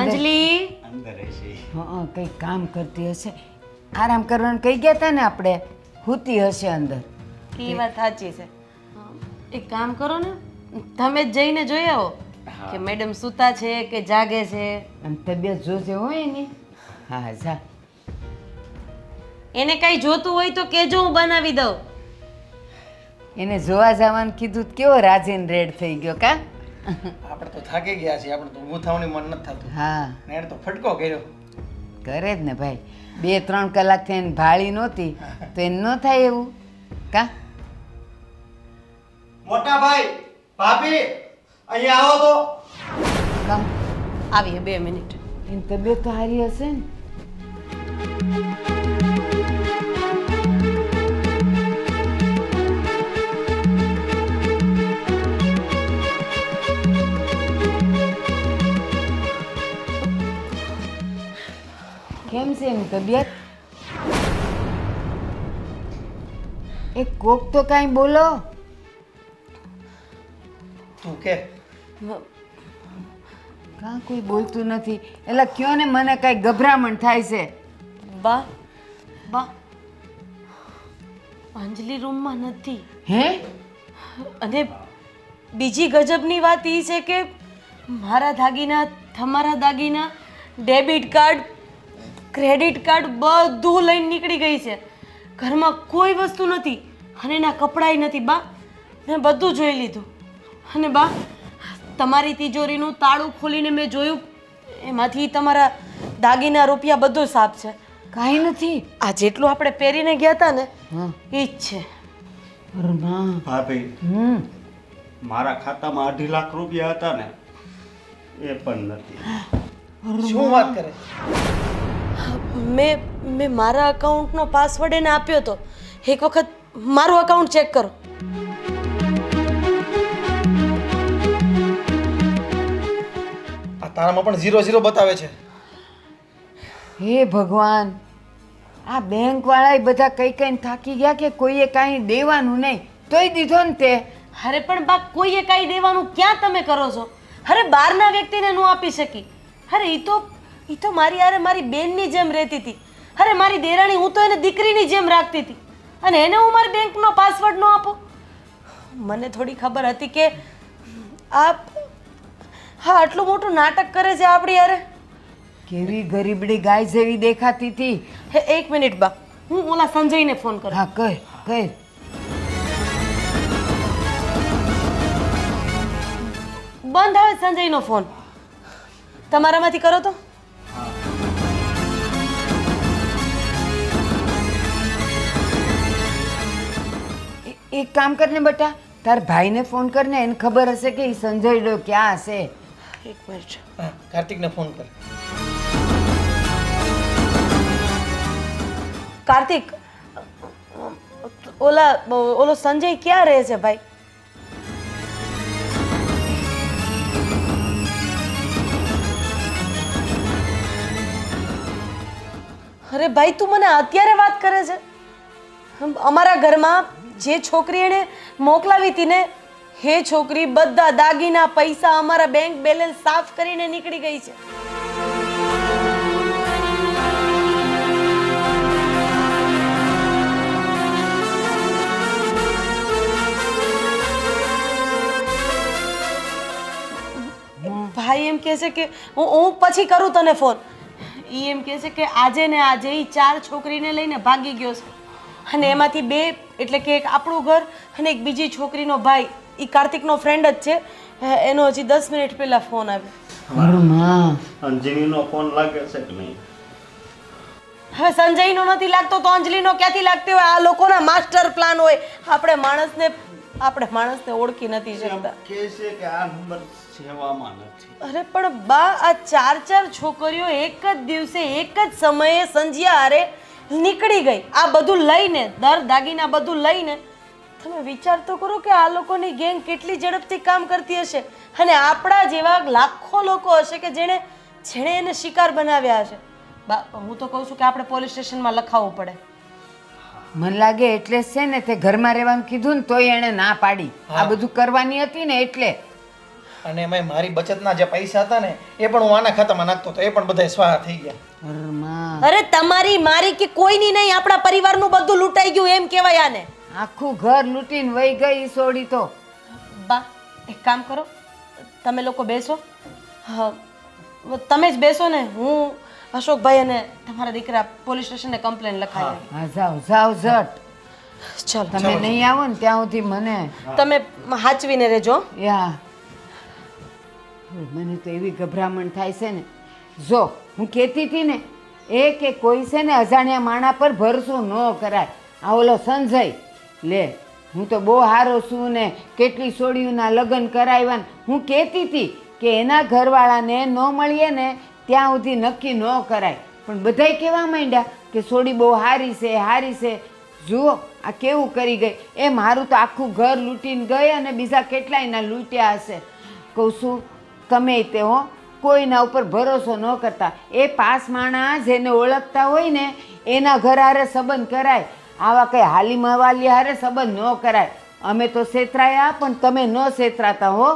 અંજલિ હા કંઈક કામ કરતી હશે. આરામ કરવાનું કહી ગયા હતા ને આપણે, હૂતી હશે અંદર. એ વાત સાચી છે. એક કામ કરો ને, તમે જ જઈને જોઈ આવો કે મેડમ સૂતા છે કે જાગે છે. આમ તબિયત જોજે હોય ને. હા જા. એને કઈ જોતું હોય તો કેજો, હું બનાવી દઉં. એને જોવા જવાનું કીધું તો કેવો રાજીન રેડ થઈ ગયો કા. આપણે તો થાકી ગયા છીએ, આપણે તો ઊભું થવાનું મન નથી થતું. હા ને એને તો ફટકો કર્યો. કરે જ ને ભાઈ. 2-3 કલાકથી એને ભાળી નહોતી તો એને ન થાય એવું કા. મોટા ભાઈ ભાભી અહીંયા આવો તો. કામ આવીએ 2 મિનિટ. એની તબિયત તો સારી હશે ને. કેમ છે એની તબિયત? એક કોક તો કાંઈ બોલો. તું કે કાં કોઈ બોલતું નથી એટલે કયો ને, મને કાંઈ ગભરામણ થાય છે. બા બા અંજલિ રૂમમાં નથી. હે? અને બીજી ગજબની વાત એ છે કે મારા દાગીના, તમારા દાગીના, ડેબિટ કાર્ડ, ક્રેડિટ કાર્ડ બધું લઈને નીકળી ગઈ છે. ઘરમાં કોઈ વસ્તુ નથી અને એના કપડાંય નથી. બા મેં બધું જોઈ લીધું. અને બા તમારી તિજોરીનું તાળું ખોલીને મેં જોયું, એમાંથી તમારા દાગીના, રૂપિયા બધું સાફ છે. કાંઈ નથી. આ જેટલું આપણે પહેરીને ગયા હતા ને હા. એ જ છે. અરે માં. ભાભી મારા ખાતામાં 2.5 લાખ રૂપિયા હતા ને એ પણ નથી. શું વાત કરે? મેં મારા અકાઉન્ટનો પાસવર્ડ એને આપ્યો હતો. એક વખત મારું અકાઉન્ટ ચેક કરો. આ તારામાં પણ 0 બતાવે છે. હે ભગવાન, આ બેંક વાળા બધા કઈ કઈ થાકી ગયા કે કોઈએ કાંઈ દેવાનું નહીં તોય દીધો ને તે. અરે પણ બા કોઈએ કાંઈ દેવાનું ક્યાં તમે કરો છો? અરે બહારના વ્યક્તિને ન આપી શકી. અરે એ તો મારી હારે મારી બેનની જેમ રહેતી હતી. અરે મારી દેરાણી, હું તો એને દીકરીની જેમ રાખતી હતી અને એને હું મારી બેંકનો પાસવર્ડ ન આપું? મને થોડી ખબર હતી કે આ આટલું મોટું નાટક કરે છે આપણી હારે. કેવી ગરીબડી ગાય જેવી દેખાતી હતી. હે, 1 મિનિટ બા, હું ઓલા સંજયને ફોન કરું. હા કર કર. બંધ આવે સંજયનો ફોન. તમારામાંથી કરો તો. એક કામ કરને બેટા, તાર ભાઈને ફોન કરને, એને ખબર હશે કે ઈ સંજયડો ક્યાં હશે. 1 મિનિટ. હા, કાર્તિકને ફોન કર. કાર્તિક, ઓલો સંજય ક્યાં રહે છે ભાઈ? અરે ભાઈ, તું મને અત્યારે વાત કરે છે? અમારા ઘરમાં જે છોકરી એને મોકલાવી હતી ને, એ છોકરી બધા દાગીના, પૈસા, અમારા બેંક બેલેન્સ સાફ કરીને નીકળી ગઈ છે. ભાઈ એમ કહે છે કે હું પછી કરું તને ફોન. એ એમ કહે છે કે આજે ને આજે એ 4 છોકરીને લઈને ભાગી ગયો છે અને એમાંથી 2, એટલે કે એક આપણું ઘર અને એક બીજી છોકરીનો ભાઈ, એ કાર્તિકનો ફ્રેન્ડ જ છે. એનો હજી 10 મિનિટ પહેલા ફોન આવ્યો. અરે માં, અંજલિનો ફોન લાગે છે કે નહીં? હવે સંજયનો નથી લાગતો તો અંજલિનો ક્યાંથી લાગતી હોય? આ લોકોના માસ્ટર પ્લાન હોય. આપણે માણસને ઓળખી નથી શકતા. કે છે કે આ નંબર સેવામાં નથી. અરે પણ બા, આ 4 છોકરીઓ એક જ દિવસે, એક જ સમયે સંજ્યા હારે નીકળી ગઈ. આ બધું લઈને, દાગીના બધું લઈને. તમે વિચાર તો કરો કે આ લોકોની ગેંગ કેટલી ઝડપથી કામ કરતી હશે અને આપણા જેવા લાખો લોકો હશે કે જેણે એને શિકાર બનાવ્યા હશે. બા, હું તો કહું છું કે આપણે પોલીસ સ્ટેશનમાં લખાવવું પડે. મને લાગે એટલે જ છે ને તે ઘરમાં રહેવાનું કીધું ને તોય એણે ના પાડી. આ બધું કરવાની હતી ને એટલે. અને એમાં મારી બચતના જે પૈસા હતા ને એ પણ હું આના ખાતામાં નાખતો હતો, એ પણ બધા સ્વાહા થઈ ગયા. ઘરમાં અરે તમારી મારી કે કોઈની નહીં, આપણા પરિવારનું બધું લૂંટાઈ ગયું એમ કહેવાય આને. આખું ઘર લૂંટીને વહી ગઈ સોડી તો. બા એક કામ કરો, તમે લોકો બેસો. હા, તમે જ બેસો ને, હું અશોકભાઈ અને તમારા દીકરા પોલીસ સ્ટેશને કમ્પ્લેન લખાવી. હા જાઓ જાઓ ઝટ. ચલો તમે નહીં આવો ને ત્યાં સુધી મને તમે હાચવીને રહેજો. યા મને તો એવી ગભરામણ થાય છે ને. જો હું કહેતી હતી ને એ કે કોઈ છે ને અજાણ્યા માણા પર ભરોસો ન કરાય. આ ઓલો સંજય લે, હું તો બહુ સારો છું ને કેટલી સોડીઓના લગ્ન કરાવ્યા ને. હું કહેતી હતી કે એના ઘરવાળાને ન મળીએ ને ત્યાં સુધી નક્કી ન કરાય. પણ બધાય કહેવા માંડ્યા કે સોડી બહુ સારી છે સારી છે. જુઓ આ કેવું કરી ગઈ. એ મારું તો આખું ઘર લૂંટીને ગઈ અને બીજા કેટલાયના લૂંટ્યા હશે. કહું છું તમે તે હો કોઈના ઉપર ભરોસો ન કરતા. એ પાસ માણસ જેને ઓળખતા હોય ને એના ઘર હારે સંબંધ કરાય. આવા કંઈ હાલી મવાલી હારે સંબંધ ન કરાય. અમે તો છેતરાયા પણ તમે ન છેતરાતા હો.